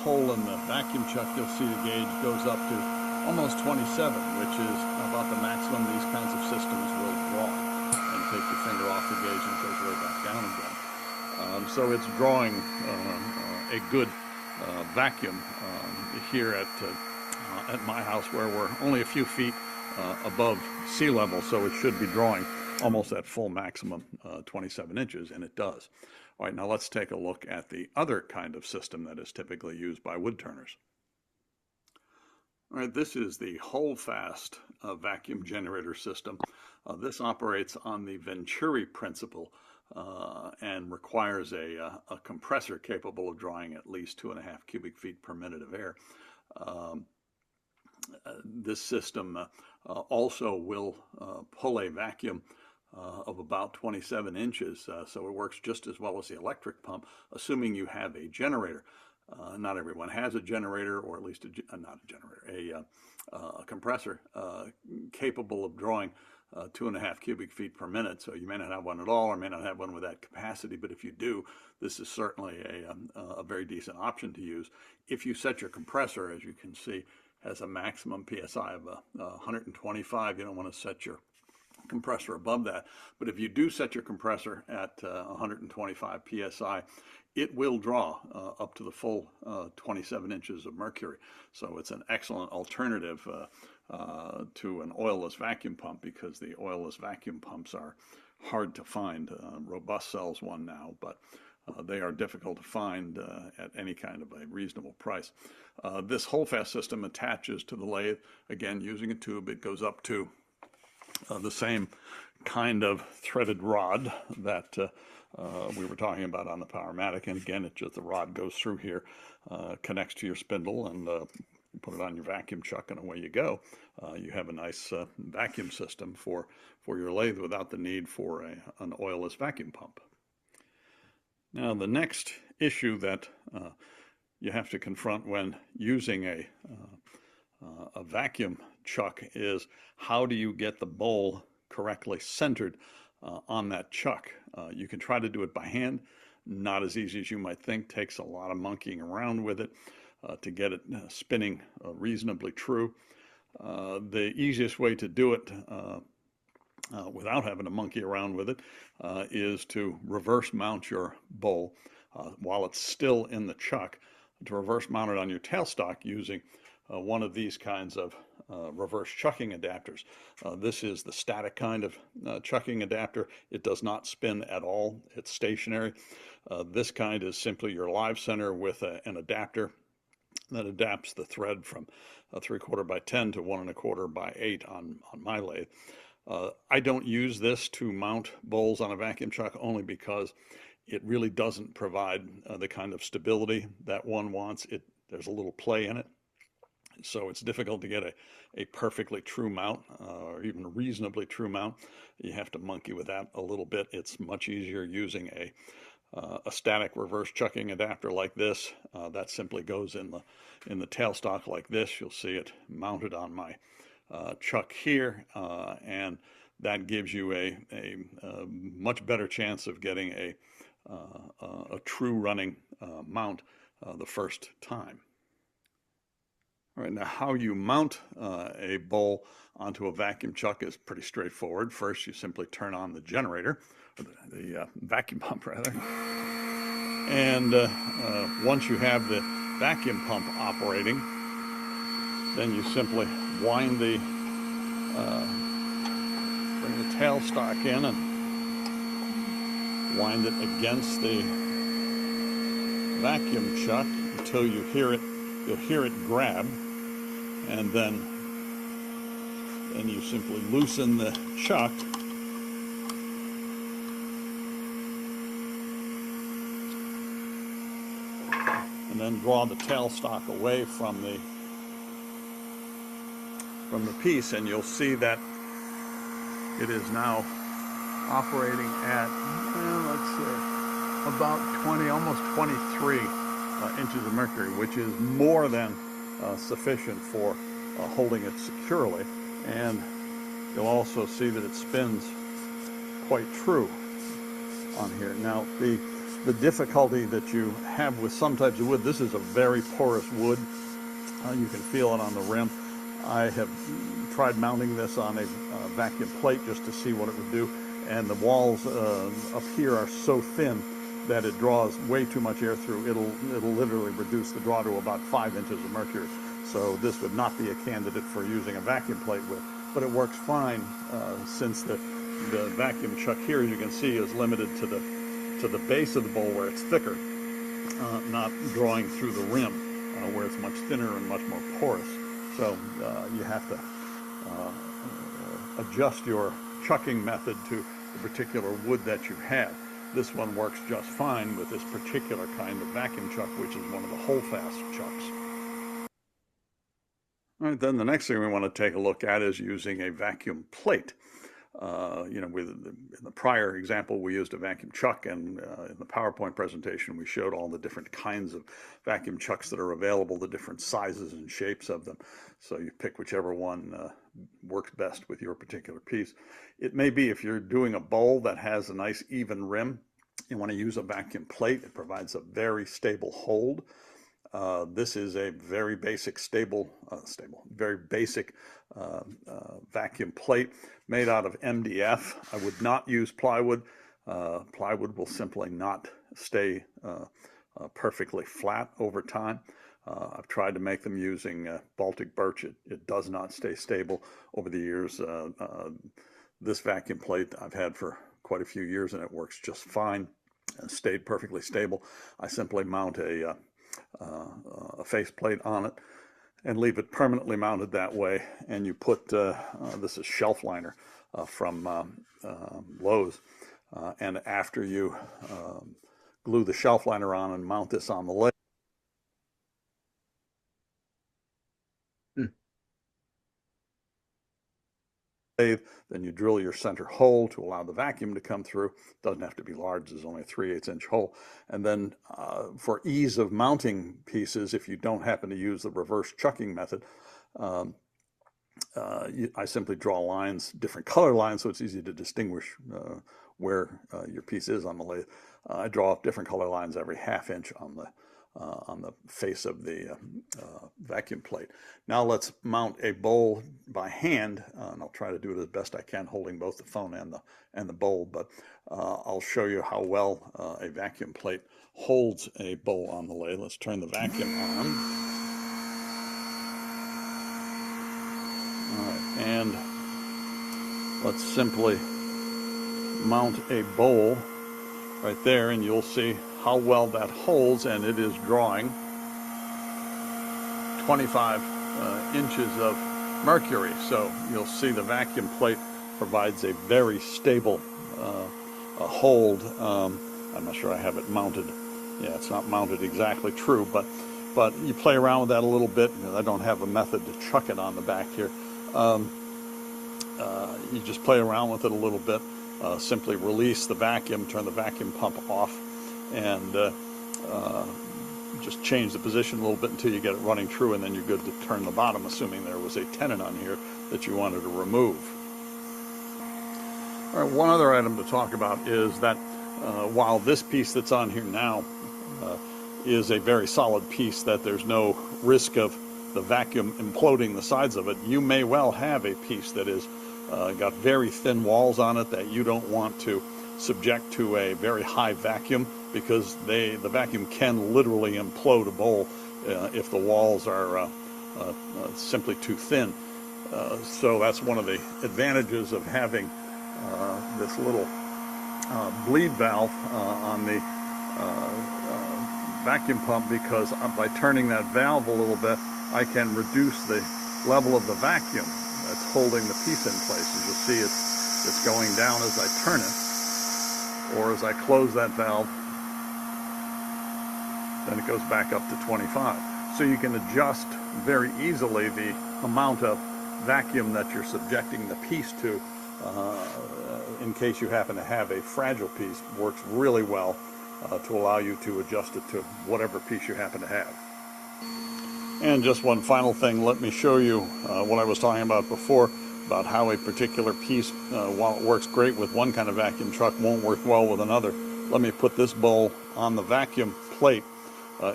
hole in the vacuum chuck, you'll see the gauge goes up to almost 27, which is about the maximum these kinds of systems will draw. And take your finger off the gauge and it goes right back down again. So it's drawing a good vacuum here at my house, where we're only a few feet above sea level, so it should be drawing almost at full maximum 27 inches, and it does. All right, now let's take a look at the other kind of system that is typically used by wood turners. All right, this is the hold-fast vacuum generator system. This operates on the Venturi principle and requires a compressor capable of drawing at least 2.5 cubic feet per minute of air. This system also will pull a vacuum of about 27 inches, so it works just as well as the electric pump, assuming you have a generator. Not everyone has a generator, or at least a compressor capable of drawing 2.5 cubic feet per minute. So you may not have one at all, or may not have one with that capacity, but if you do, this is certainly a very decent option to use. If you set your compressor, as you can see, has a maximum PSI of 125, you don't want to set your compressor above that. But if you do set your compressor at 125 PSI, it will draw up to the full 27 inches of mercury. So it's an excellent alternative to an oilless vacuum pump, because the oilless vacuum pumps are hard to find. Robust sells one now, but they are difficult to find at any kind of a reasonable price. This hold-fast system attaches to the lathe, again using a tube. It goes up to the same kind of threaded rod that we were talking about on the Powermatic, and again, it just the rod goes through here, connects to your spindle, and you put it on your vacuum chuck, and away you go. You have a nice vacuum system for your lathe without the need for an oilless vacuum pump. Now, the next issue that you have to confront when using a vacuum chuck is, how do you get the bowl correctly centered on that chuck? You can try to do it by hand. Not as easy as you might think. Takes a lot of monkeying around with it to get it spinning reasonably true. The easiest way to do it without having to monkey around with it is to reverse mount your bowl while it's still in the chuck, to reverse mount it on your tailstock using one of these kinds of reverse chucking adapters. This is the static kind of chucking adapter. It does not spin at all. It's stationary. This kind is simply your live center with an adapter that adapts the thread from 3/4 by 10 to 1 1/4 by 8 on my lathe. I don't use this to mount bowls on a vacuum chuck, only because it really doesn't provide the kind of stability that one wants. There's a little play in it. So it's difficult to get a perfectly true mount or even a reasonably true mount. You have to monkey with that a little bit. It's much easier using a static reverse chucking adapter like this. That simply goes in the tailstock like this. You'll see it mounted on my chuck here, and that gives you a much better chance of getting a true running mount the first time. All right, now how you mount a bowl onto a vacuum chuck is pretty straightforward. First, you simply turn on the generator, or the vacuum pump rather, and once you have the vacuum pump operating, then you simply wind the bring the tailstock in and wind it against the vacuum chuck until you hear it. You'll hear it grab, and then you simply loosen the chuck, and then draw the tailstock away from the piece, and you'll see that it is now operating at let's say about 20, almost 23 inches of mercury, which is more than sufficient for holding it securely. And you'll also see that it spins quite true on here. Now, the difficulty that you have with some types of wood, this is a very porous wood. You can feel it on the rim. I have tried mounting this on a vacuum plate just to see what it would do, and the walls up here are so thin that it draws way too much air through. It'll literally reduce the draw to about 5 inches of mercury. So this would not be a candidate for using a vacuum plate with, but it works fine since the vacuum chuck here, as you can see, is limited to the base of the bowl where it's thicker, not drawing through the rim where it's much thinner and much more porous. So you have to adjust your chucking method to the particular wood that you have. This one works just fine with this particular kind of vacuum chuck, which is one of the holdfast chucks. All right, then the next thing we want to take a look at is using a vacuum plate. In the prior example, we used a vacuum chuck, and in the PowerPoint presentation, we showed all the different kinds of vacuum chucks that are available, the different sizes and shapes of them. So you pick whichever one works best with your particular piece. It may be if you're doing a bowl that has a nice even rim, you want to use a vacuum plate. It provides a very stable hold. This is a very basic very basic vacuum plate made out of MDF. I would not use plywood. Plywood will simply not stay perfectly flat over time. I've tried to make them using Baltic birch. It does not stay stable over the years. This vacuum plate I've had for quite a few years, and it works just fine and stayed perfectly stable. I simply mount a faceplate on it and leave it permanently mounted that way. And you put this is shelf liner from Lowe's, and after you glue the shelf liner on and mount this on the lathe, then you drill your center hole to allow the vacuum to come through. Doesn't have to be large, there's only a 3/8 inch hole. And then for ease of mounting pieces, if you don't happen to use the reverse chucking method, I simply draw lines, different color lines, so it's easy to distinguish where your piece is on the lathe. I draw different color lines every 1/2 inch on the face of the vacuum plate. Now let's mount a bowl by hand, and I'll try to do it as best I can, holding both the phone and the bowl, but I'll show you how well a vacuum plate holds a bowl on the lathe. Let's turn the vacuum on. All right, and let's simply mount a bowl right there, and you'll see how well that holds, and it is drawing 25 inches of mercury. So you'll see the vacuum plate provides a very stable hold. I'm not sure I have it mounted. Yeah, it's not mounted exactly true, but you play around with that a little bit. I don't have a method to chuck it on the back here. You just play around with it a little bit. Simply release the vacuum, turn the vacuum pump off, and just change the position a little bit until you get it running true, and then you're good to turn the bottom, assuming there was a tenon on here that you wanted to remove. All right, one other item to talk about is that while this piece that's on here now is a very solid piece that there's no risk of the vacuum imploding the sides of it, you may well have a piece that is got very thin walls on it that you don't want to subject to a very high vacuum, because the vacuum can literally implode a bowl if the walls are simply too thin. So that's one of the advantages of having this little bleed valve on the vacuum pump, because by turning that valve a little bit, I can reduce the level of the vacuum that's holding the piece in place. As you'll see, it's going down as I turn it, or as I close that valve, then it goes back up to 25. So you can adjust very easily the amount of vacuum that you're subjecting the piece to in case you happen to have a fragile piece. Works really well to allow you to adjust it to whatever piece you happen to have. And just one final thing, let me show you what I was talking about before, about how a particular piece, while it works great with one kind of vacuum truck, won't work well with another. Let me put this bowl on the vacuum plate.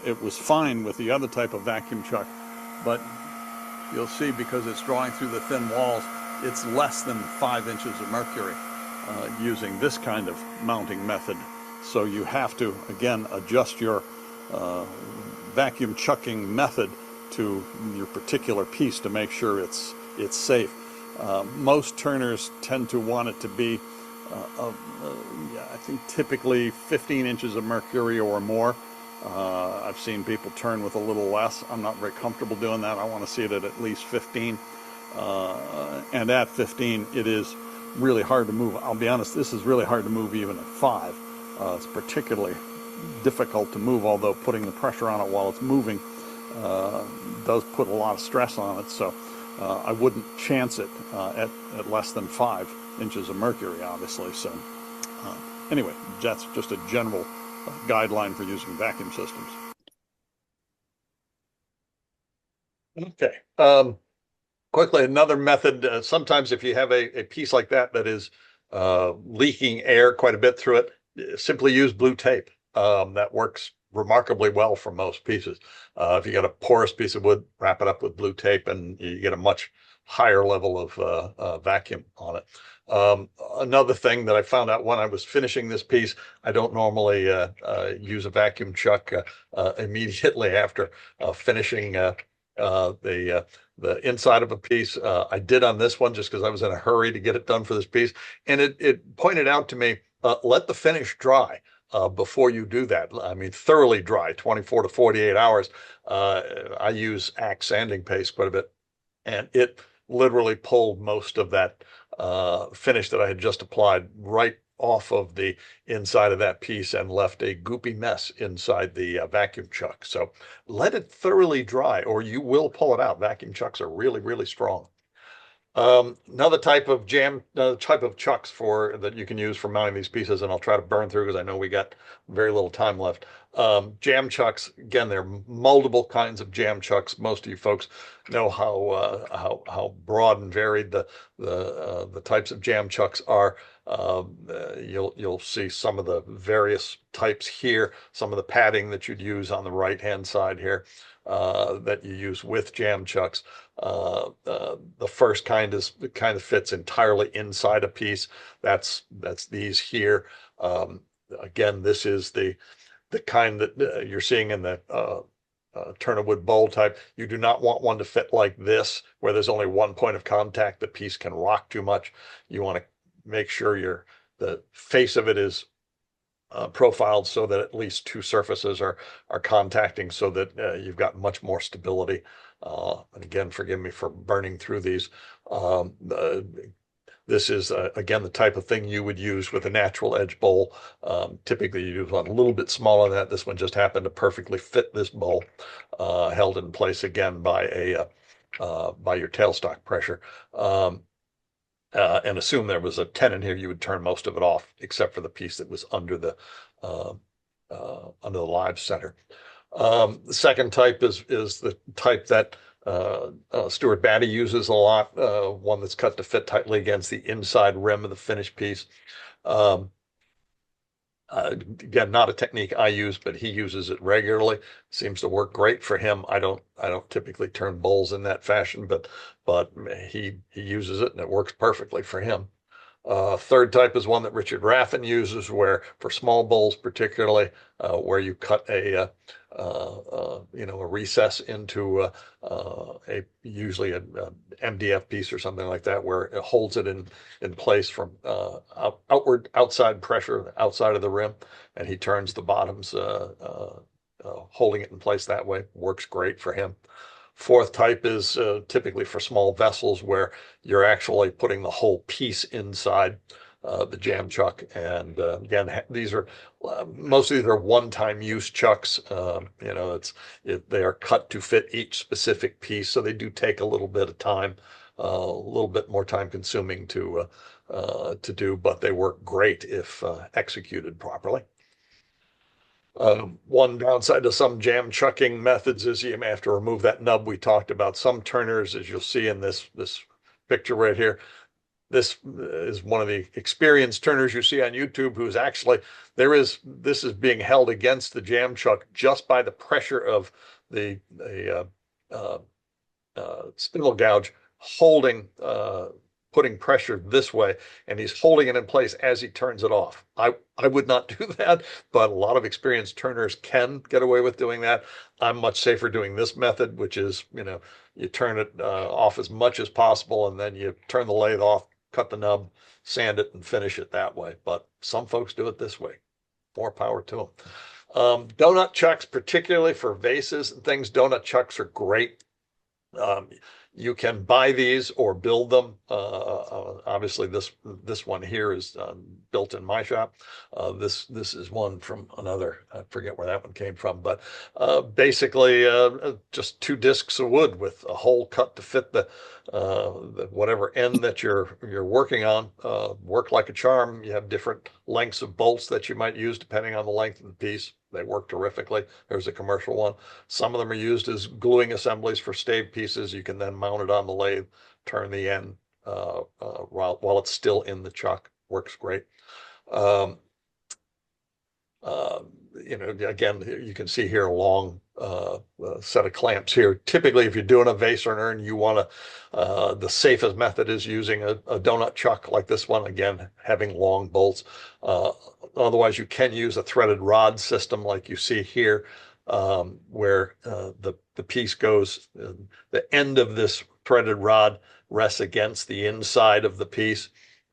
It was fine with the other type of vacuum truck, but you'll see, because it's drawing through the thin walls, it's less than 5 inches of mercury using this kind of mounting method. So you have to, again, adjust your vacuum chucking method to your particular piece to make sure it's safe. Most turners tend to want it to be, I think typically 15 inches of mercury or more. I've seen people turn with a little less. I'm not very comfortable doing that. I want to see it at least 15. And at 15, it is really hard to move. I'll be honest, this is really hard to move even at 5. It's particularly difficult to move, although putting the pressure on it while it's moving does put a lot of stress on it. So I wouldn't chance it at less than 5 inches of mercury, obviously. So anyway, that's just a general guideline for using vacuum systems. Okay. Quickly, another method, sometimes if you have a piece like that that is leaking air quite a bit through it, simply use blue tape. That works remarkably well for most pieces. If you got a porous piece of wood, wrap it up with blue tape and you get a much higher level of vacuum on it. Another thing that I found out when I was finishing this piece, I don't normally use a vacuum chuck immediately after finishing the inside of a piece. I did on this one just because I was in a hurry to get it done for this piece. And it pointed out to me, let the finish dry before you do that. I mean, thoroughly dry, 24 to 48 hours. I use Axe sanding paste quite a bit, and it literally pulled most of that finish that I had just applied right off of the inside of that piece and left a goopy mess inside the vacuum chuck. So let it thoroughly dry or you will pull it out. Vacuum chucks are really, really strong. Another type of chucks that you can use for mounting these pieces, and I'll try to burn through because I know we got very little time left. Jam chucks, again, there are multiple kinds of jam chucks. Most of you folks know how broad and varied the types of jam chucks are. You'll see some of the various types here, some of the padding that you'd use on the right-hand side here that you use with jam chucks. The first kind kind of fits entirely inside a piece. That's these here. Again, this is the kind that you're seeing in the turn of wood bowl type. You do not want one to fit like this, where there's only one point of contact. The piece can rock too much. You want to make sure the face of it is profiled so that at least two surfaces are contacting, so that you've got much more stability. And again, forgive me for burning through these. This is, again, the type of thing you would use with a natural edge bowl. Typically, you use one a little bit smaller than that. This one just happened to perfectly fit this bowl, held in place again by your tailstock pressure. And assume there was a 10 in here, you would turn most of it off, except for the piece that was under the live center. The second type is the type that Stuart Batty uses a lot, one that's cut to fit tightly against the inside rim of the finished piece. Again, not a technique I use, but he uses it regularly. Seems to work great for him. I don't typically turn bowls in that fashion, but he uses it and it works perfectly for him. Third type is one that Richard Raffin uses, where for small bowls, particularly, where you cut a recess into usually an MDF piece or something like that, where it holds it in place from outside pressure outside of the rim, and he turns the bottoms, holding it in place that way. Works great for him. Fourth type is typically for small vessels, where you're actually putting the whole piece inside the jam chuck. And again, these are most of these are one-time use chucks. They are cut to fit each specific piece, so they do take a little bit of time, a little bit more time consuming to do, but they work great if executed properly. One downside to some jam chucking methods is you may have to remove that nub we talked about. Some turners, as you'll see in this picture right here, this is one of the experienced turners you see on YouTube who's actually, this is being held against the jam chuck just by the pressure of the spindle gouge holding, putting pressure this way, and he's holding it in place as he turns it off. I would not do that, but a lot of experienced turners can get away with doing that. I'm much safer doing this method, which is, you turn it off as much as possible, and then you turn the lathe off, cut the nub, sand it, and finish it that way. But some folks do it this way. More power to them. Donut chucks, particularly for vases and things, donut chucks are great. You can buy these or build them. Obviously, this one here is built in my shop. This is one from another. I forget where that one came from, but basically just 2 discs of wood with a hole cut to fit the whatever end that you're working on. Work like a charm. You have different lengths of bolts that you might use depending on the length of the piece. They work terrifically. There's a commercial one. Some of them are used as gluing assemblies for stave pieces. You can then mount it on the lathe, turn the end while it's still in the chuck. Works great. Again, you can see here a long set of clamps here. Typically, if you're doing a vase or an urn, you want to, the safest method is using a donut chuck like this one, again, having long bolts. Otherwise, you can use a threaded rod system like you see here, where the piece goes, the end of this threaded rod rests against the inside of the piece,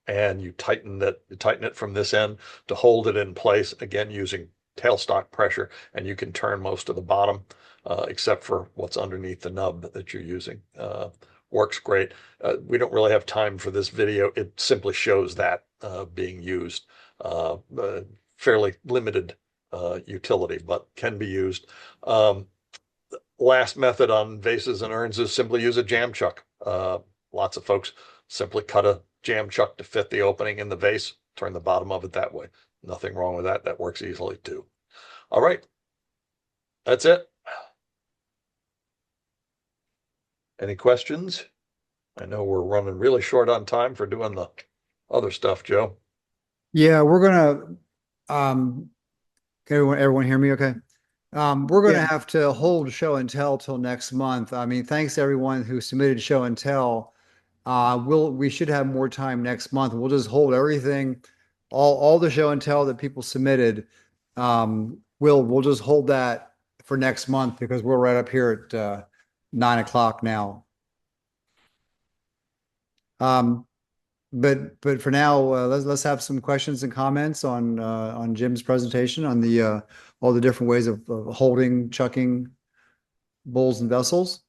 and you tighten it from this end to hold it in place, again, using tailstock pressure, and you can turn most of the bottom except for what's underneath the nub that you're using. Works great. We don't really have time for this video. It simply shows that being used. Fairly limited utility, but can be used. Last method on vases and urns is simply use a jam chuck. Lots of folks simply cut a jam chuck to fit the opening in the vase, turn the bottom of it that way. Nothing wrong with that. That works easily too. All right. That's it. Any questions? I know we're running really short on time for doing the other stuff, Joe. Yeah, we're gonna can everyone hear me okay? We're gonna have to hold show and tell till next month. I mean, thanks to everyone who submitted show and tell. We should have more time next month. We'll just hold everything, all the show and tell that people submitted. We'll just hold that for next month because we're right up here at 9 o'clock now. But for now, let's have some questions and comments on Jim's presentation on the all the different ways of holding, chucking bowls and vessels.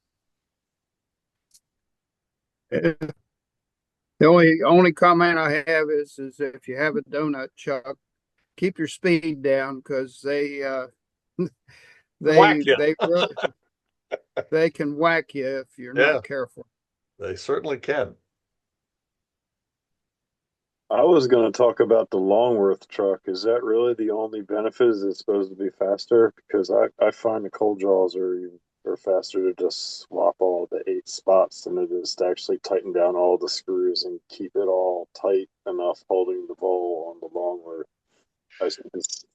The only comment I have is if you have a donut chuck, keep your speed down because Whack you. they can whack you if you're Yeah, not careful. they certainly can. I was going to talk about the Longworth truck. Is that really the only benefit? Is it supposed to be faster? Because I find the cold jaws are faster to just swap all the 8 spots than it is to actually tighten down all the screws and keep it all tight enough holding the bowl on the Longworth. It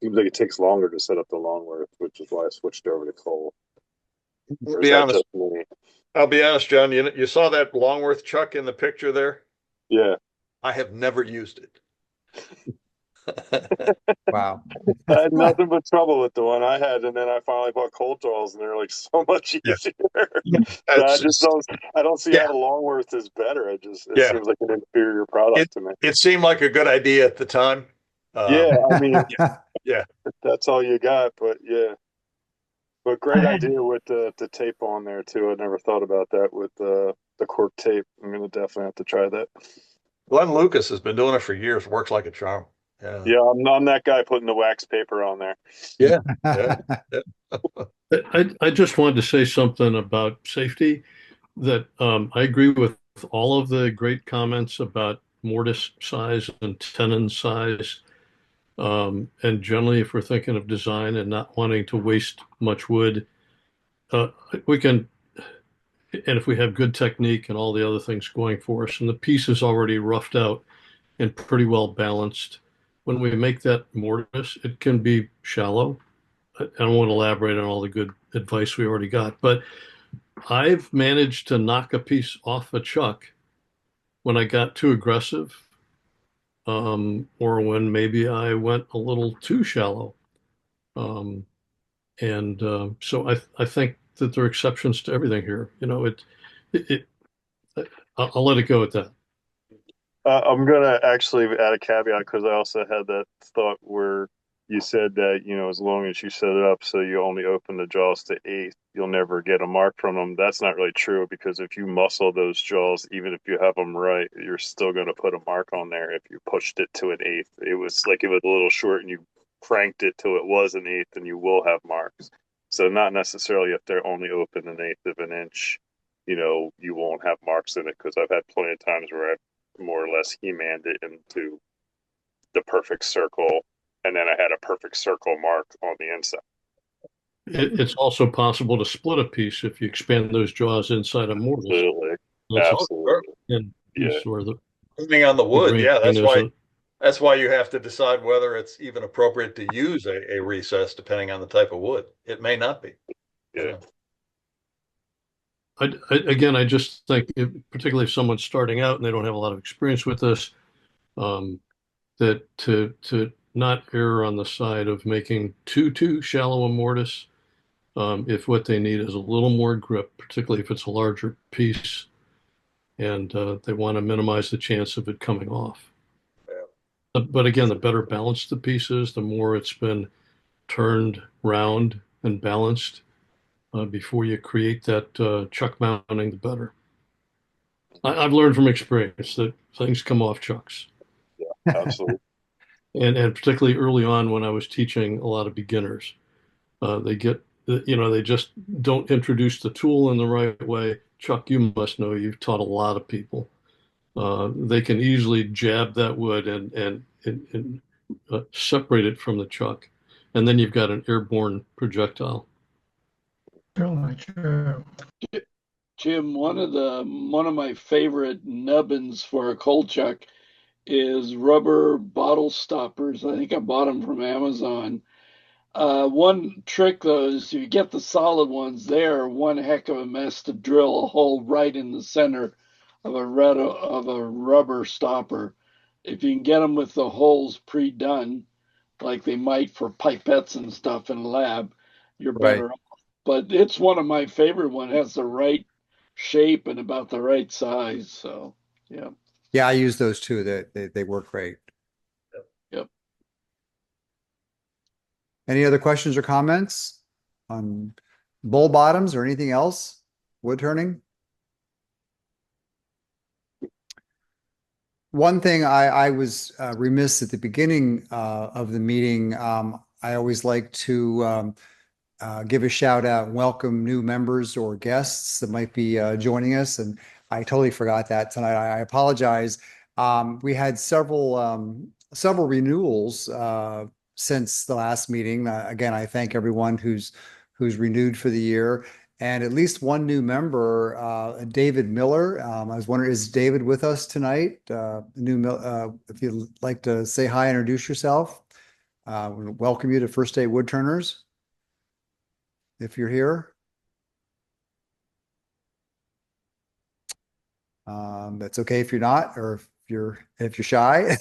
seems like it takes longer to set up the Longworth, which is why I switched over to cold. I'll be honest. I'll be honest, John. You saw that Longworth chuck in the picture there? Yeah. I have never used it. Wow. I had nothing but trouble with the one I had, and then I finally bought cold jaws, and they're like so much easier. So I don't see how the Longworth is better. It seems like an inferior product to me. It seemed like a good idea at the time. Yeah, I mean, yeah, that's all you got, but yeah. But great idea with the tape on there too. I never thought about that with the cork tape. I'm gonna definitely have to try that. Glenn Lucas has been doing it for years. Works like a charm. Yeah, I'm that guy putting the wax paper on there. Yeah. I just wanted to say something about safety that I agree with all of the great comments about mortise size and tenon size. And generally, if we're thinking of design and not wanting to waste much wood, we can, and if we have good technique and all the other things going for us, and the piece is already roughed out and pretty well balanced, when we make that mortise, it can be shallow. I don't want to elaborate on all the good advice we already got, but I've managed to knock a piece off a chuck when I got too aggressive, or when maybe I went a little too shallow. So I think that there are exceptions to everything here. I'll let it go at that. I'm gonna actually add a caveat because I also had that thought where you said that as long as you set it up so you only open the jaws to 8th, you'll never get a mark from them. That's not really true because if you muscle those jaws, even if you have them right, you're still going to put a mark on there if you pushed it to an 8th. It was like it was a little short and you cranked it till it was an 8th, and you will have marks. So not necessarily if they're only open an 1/8 of an inch, you won't have marks in it because I've had plenty of times where I've more or less he-manned it into the perfect circle, and then I had a perfect circle mark on the inside. It's also possible to split a piece if you expand those jaws inside a mortise. Absolutely. Depending on the wood, that's why you have to decide whether it's even appropriate to use a recess depending on the type of wood. It may not be. Yeah. I just think, particularly if someone's starting out and they don't have a lot of experience with this, that to not err on the side of making too shallow a mortise, if what they need is a little more grip, particularly if it's a larger piece, and they want to minimize the chance of it coming off. Yeah. But again, the better balanced the piece is, the more it's been turned round and balanced. Before you create that chuck mounting, the better. I've learned from experience that things come off chucks. Yeah, absolutely. and particularly early on when I was teaching a lot of beginners, they just don't introduce the tool in the right way. Chuck, you must know, you've taught a lot of people. They can easily jab that wood and separate it from the chuck, and then you've got an airborne projectile. True. Jim, one of my favorite nubbins for a cold chuck is rubber bottle stoppers. I think I bought them from Amazon. One trick though is you get the solid ones, they're one heck of a mess to drill a hole right in the center of a rubber stopper. If you can get them with the holes pre-done, like they might for pipettes and stuff in a lab, you're better off. But it's one of my favorite ones. It has the right shape and about the right size. So yeah. Yeah, I use those too. They work great. Yep. Any other questions or comments on bowl bottoms or anything else? Wood turning? One thing I was remiss at the beginning of the meeting. I always like to give a shout out and welcome new members or guests that might be joining us. And I totally forgot that tonight. I apologize. We had several renewals since the last meeting. Again, I thank everyone who's renewed for the year. And at least one new member, David Miller. I was wondering, is David with us tonight? If you'd like to say hi, and introduce yourself. Welcome you to First State Woodturners. If you're here. That's okay if you're not, or if you're shy,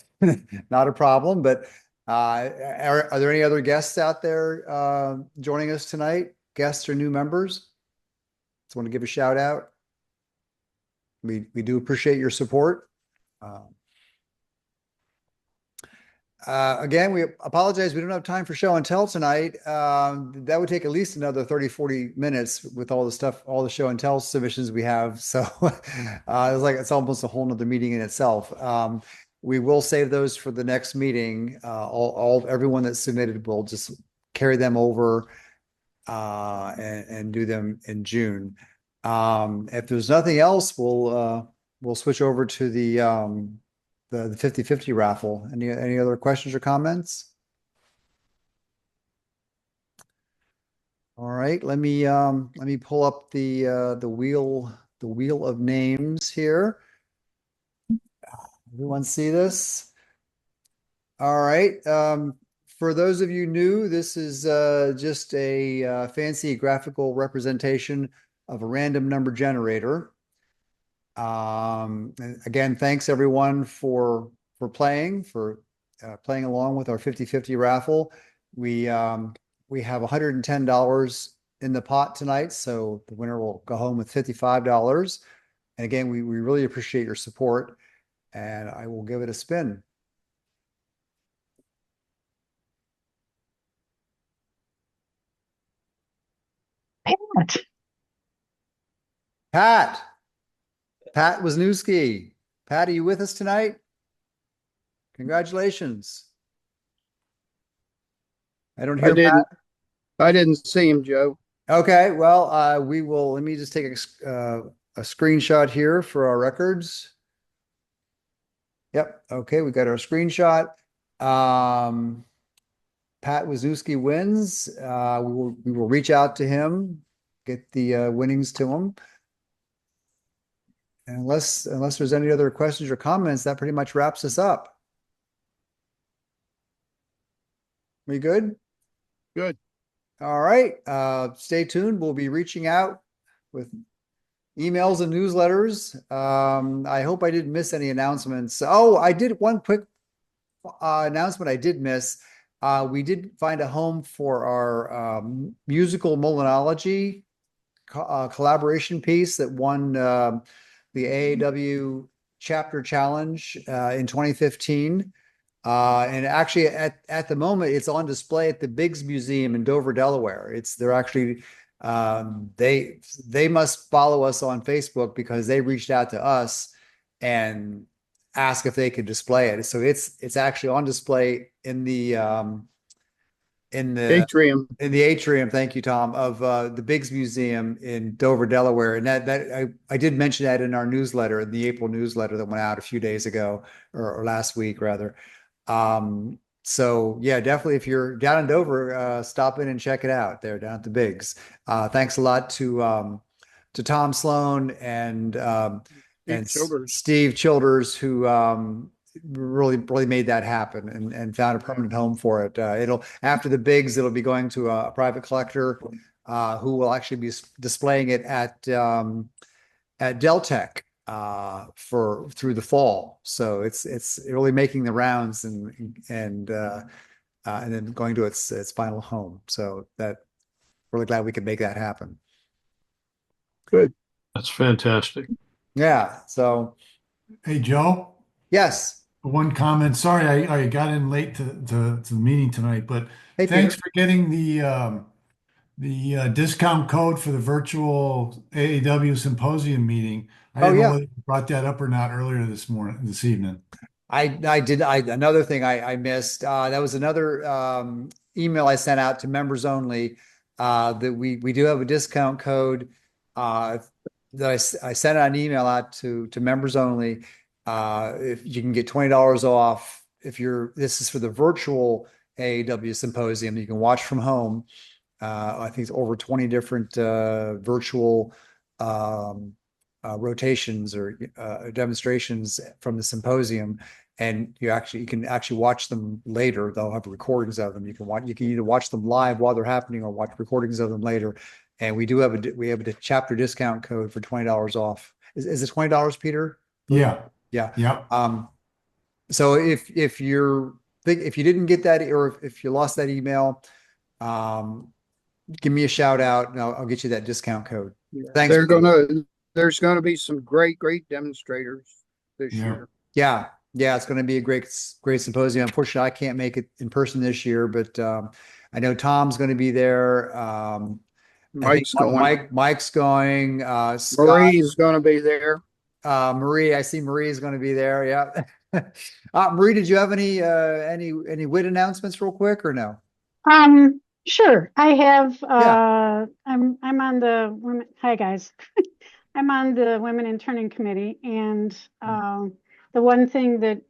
not a problem. But are there any other guests out there joining us tonight? Guests or new members? Just want to give a shout out. We do appreciate your support. Again, we apologize. We don't have time for show and tell tonight. That would take at least another 30, 40 minutes with all the stuff, all the show and tell submissions we have. So it's almost a whole nother meeting in itself. We will save those for the next meeting. Everyone that submitted, will just carry them over and do them in June. If there's nothing else, we'll switch over to the 50/50 raffle. Any other questions or comments? All right, let me pull up the wheel of names here. Everyone see this? All right. For those of you new, this is just a fancy graphical representation of a random number generator. And again, thanks everyone for playing along with our 50/50 raffle. We have $110 in the pot tonight, so the winner will go home with $55. And again, we really appreciate your support, and I will give it a spin. Pat Wisniewski. Pat, are you with us tonight? Congratulations. I don't hear Pat. I didn't see him, Joe. Okay, well, let me just take a screenshot here for our records. Yep, okay, we got our screenshot. Pat Wisniewski wins. We will reach out to him, get the winnings to him. And unless there's any other questions or comments, that pretty much wraps us up. We good? Good. All right. Stay tuned. We'll be reaching out with emails and newsletters. I hope I didn't miss any announcements. Oh, I did one quick announcement I did miss. We did find a home for our musical Molinology collaboration piece that won the AAW Chapter Challenge in 2015. And actually, at the moment, it's on display at the Biggs Museum in Dover, Delaware. They're actually they must follow us on Facebook because they reached out to us and asked if they could display it. So it's actually on display in the atrium. In the atrium, thank you, Tom, of the Biggs Museum in Dover, Delaware. And that I did mention that in our newsletter, the April newsletter that went out a few days ago, or last week rather. So yeah, definitely if you're down in Dover, stop in and check it out there down at the Biggs. Thanks a lot to Tom Sloan and Steve Childers, who really made that happen and found a permanent home for it. After the Biggs, it'll be going to a private collector who will actually be displaying it at Deltec through the fall. So it's really making the rounds and then going to its final home. So that really glad we could make that happen. Good. That's fantastic. Yeah. So, hey, Joe. Yes. One comment. Sorry, I got in late to the meeting tonight, but hey, thanks Peter. for getting the the discount code for the virtual AAW symposium meeting. I Oh didn't know yeah. whether you brought that up or not earlier this evening. I did. Another thing I missed. That was another email I sent out to members only. That we do have a discount code. Uh, that I sent out an email out to members only. If you can get $20 off if this is for the virtual AAW symposium. You can watch from home. I think it's over 20 different virtual um, rotations or demonstrations from the symposium, and you can actually watch them later. They'll have recordings of them. You can either watch them live while they're happening or watch recordings of them later. And we have a chapter discount code for $20 off. Is it $20, Peter? Yeah. Yeah. Yeah. So if you didn't get that, or if you lost that email, give me a shout out and I'll get you that discount code. Yeah. Thanks. There's gonna be some great demonstrators this year. Yeah. Yeah. It's going to be a great symposium. Unfortunately, I can't make it in person this year, but I know Tom's going to be there. Mike's going. Mike's going. Scott, Marie's gonna be there. Marie, I see Marie is going to be there. Yeah. Marie, did you have any WIT announcements real quick or no? Sure. I have Yeah. I'm on the women. Hi guys. I'm on the Women in Turning Committee, and the one thing that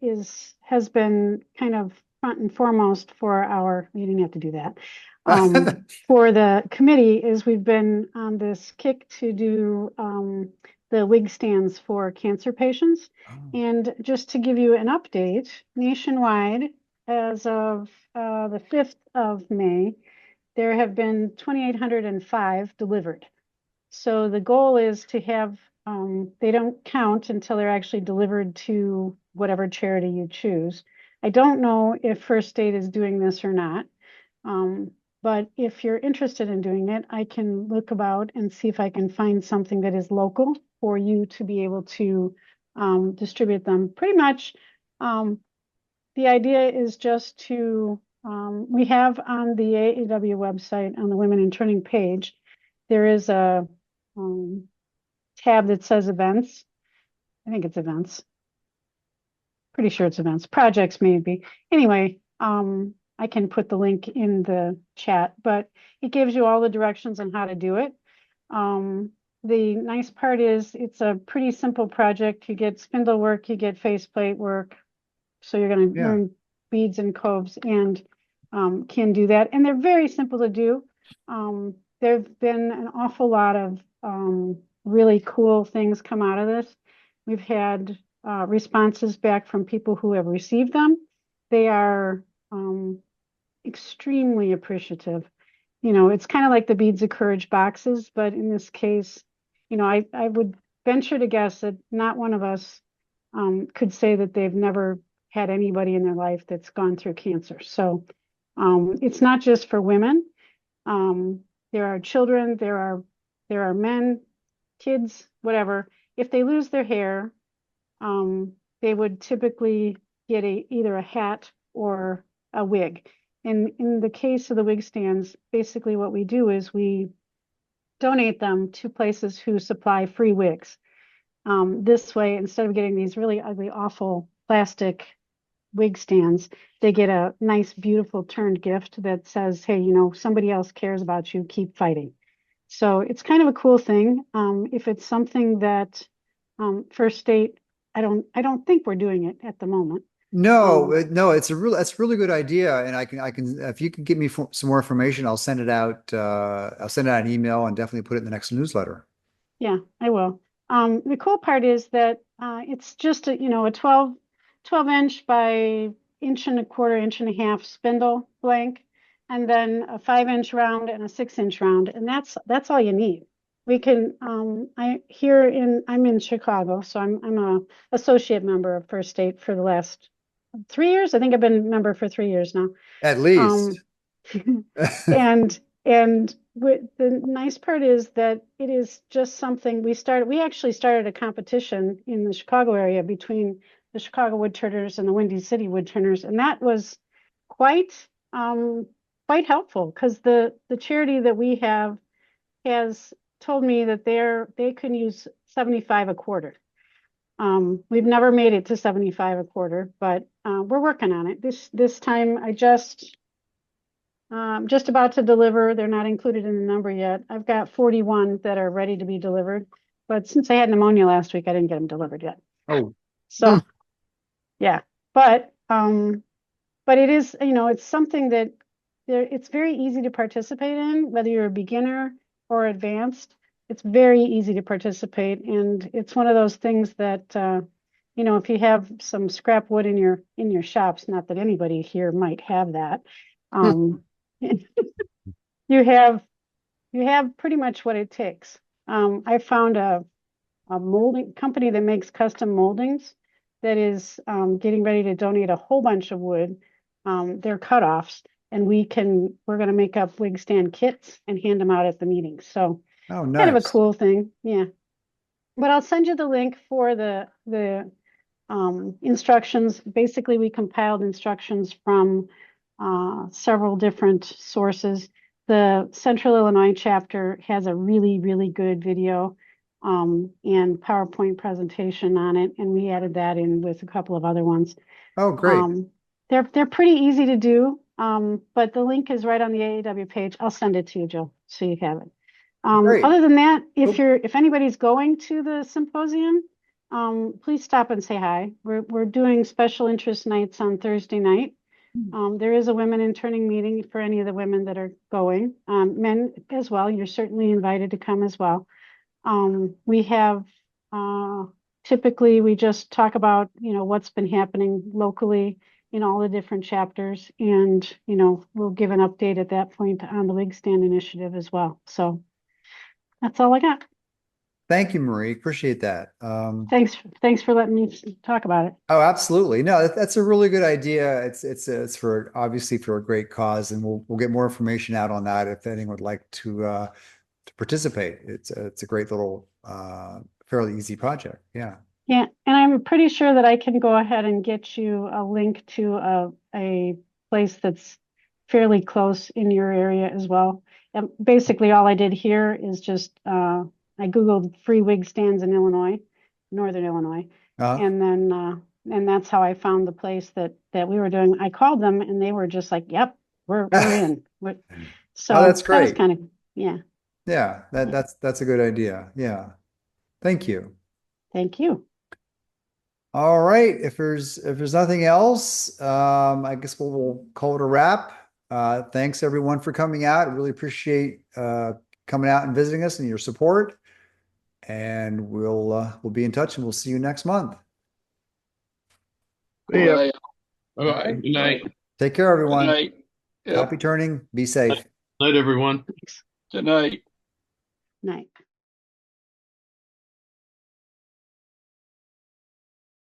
has been kind of front and foremost for you didn't have to do that. For the committee is we've been on this kick to do the wig stands for cancer patients. And just to give you an update, nationwide, as of the 5th of May, there have been 2,805 delivered. So the goal is to have, they don't count until they're actually delivered to whatever charity you choose. I don't know if First State is doing this or not. But if you're interested in doing it, I can look about and see if I can find something that is local for you to be able to distribute them. Pretty much, the idea is just to, we have on the AAW website, on the Women in Turning page, there is a tab that says events. I think it's events. Pretty sure it's events. Projects maybe. Anyway, I can put the link in the chat, but it gives you all the directions on how to do it. The nice part is it's a pretty simple project. You get spindle work, you get faceplate work. So you're going to learn beads and coves and can do that. And they're very simple to do. There have been an awful lot of really cool things come out of this. We've had responses back from people who have received them. They are extremely appreciative. You know, it's kind of like the Beads of Courage boxes, but in this case, you know, I would venture to guess that not one of us could say that they've never had anybody in their life that's gone through cancer. So it's not just for women. There are children, there are men, kids, whatever. If they lose their hair, they would typically get either a hat or a wig. And in the case of the wig stands, basically what we do is we donate them to places who supply free wigs. This way, instead of getting these really ugly, awful plastic wig stands, they get a nice, beautiful turned gift that says, hey, you know, somebody else cares about you, keep fighting. So it's kind of a cool thing. If it's something that First State, I don't think we're doing it at the moment. No, that's a really good idea. And I can, if you can give me some more information, I'll send it out. I'll send out an email and definitely put it in the next newsletter. Yeah, I will. The cool part is that it's just a 12 inch by inch and a quarter, inch and a half spindle blank, and then a 5 inch round and a 6 inch round. And that's all you need. We can, I'm in Chicago, so I'm a associate member of First State for the last 3 years. I think I've been a member for 3 years now. At least. And the nice part is that it is just something we actually started a competition in the Chicago area between the Chicago Woodturners and the Windy City Woodturners. And that was quite quite helpful because the charity that we have has told me that they can use 75 a quarter. We've never made it to 75 a quarter, but we're working on it. This time I just about to deliver. They're not included in the number yet. I've got 41 that are ready to be delivered, but since I had pneumonia last week, I didn't get them delivered yet. Oh, So yeah, but it is, it's something that it's very easy to participate in, whether you're a beginner or advanced. It's very easy to participate, and it's one of those things that if you have some scrap wood in your shops, not that anybody here might have that, you have pretty much what it takes. I found a molding company that makes custom moldings that is getting ready to donate a whole bunch of wood. They're cutoffs, and we're going to make up wig stand kits and hand them out at the meetings. So nice. Kind of a cool thing. Yeah. But I'll send you the link for the instructions. Basically, we compiled instructions from several different sources. The Central Illinois chapter has a really, really good video and PowerPoint presentation on it, and we added that in with a couple of other ones. Oh, great. They're pretty easy to do, but the link is right on the AAW page. I'll send it to you, Joe, so you have it. Other than that, if anybody's going to the symposium, please stop and say hi. We're doing special interest nights on Thursday night. There is a women interning meeting for any of the women that are going. Men as well. You're certainly invited to come as well. We have typically we just talk about what's been happening locally in all the different chapters, and we'll give an update at that point on the Wig Stand Initiative as well. So that's all I got. Thank you, Marie. Appreciate that. Thanks for letting me talk about it. Oh, absolutely. No, that's a really good idea. It's for obviously for a great cause, and we'll get more information out on that if anyone would like to participate. It's a great little fairly easy project. Yeah. Yeah, and I'm pretty sure that I can go ahead and get you a link to a place that's fairly close in your area as well. And basically, all I did here is just I Googled free wig stands in Illinois, Northern Illinois, and then and that's how I found the place that we were doing. I called them, and they were just like, "Yep, we're in." So that's great. That was kind of yeah. Yeah, that's a good idea. Yeah, thank you. Thank you. All right. If there's nothing else, I guess we'll call it a wrap. Thanks everyone for coming out. I really appreciate coming out and visiting us and your support. And we'll be in touch, and we'll see you next month. Bye. Good night. Take care, everyone. Good night. Yep. Happy turning. Be safe. Night, everyone. Good night. Night.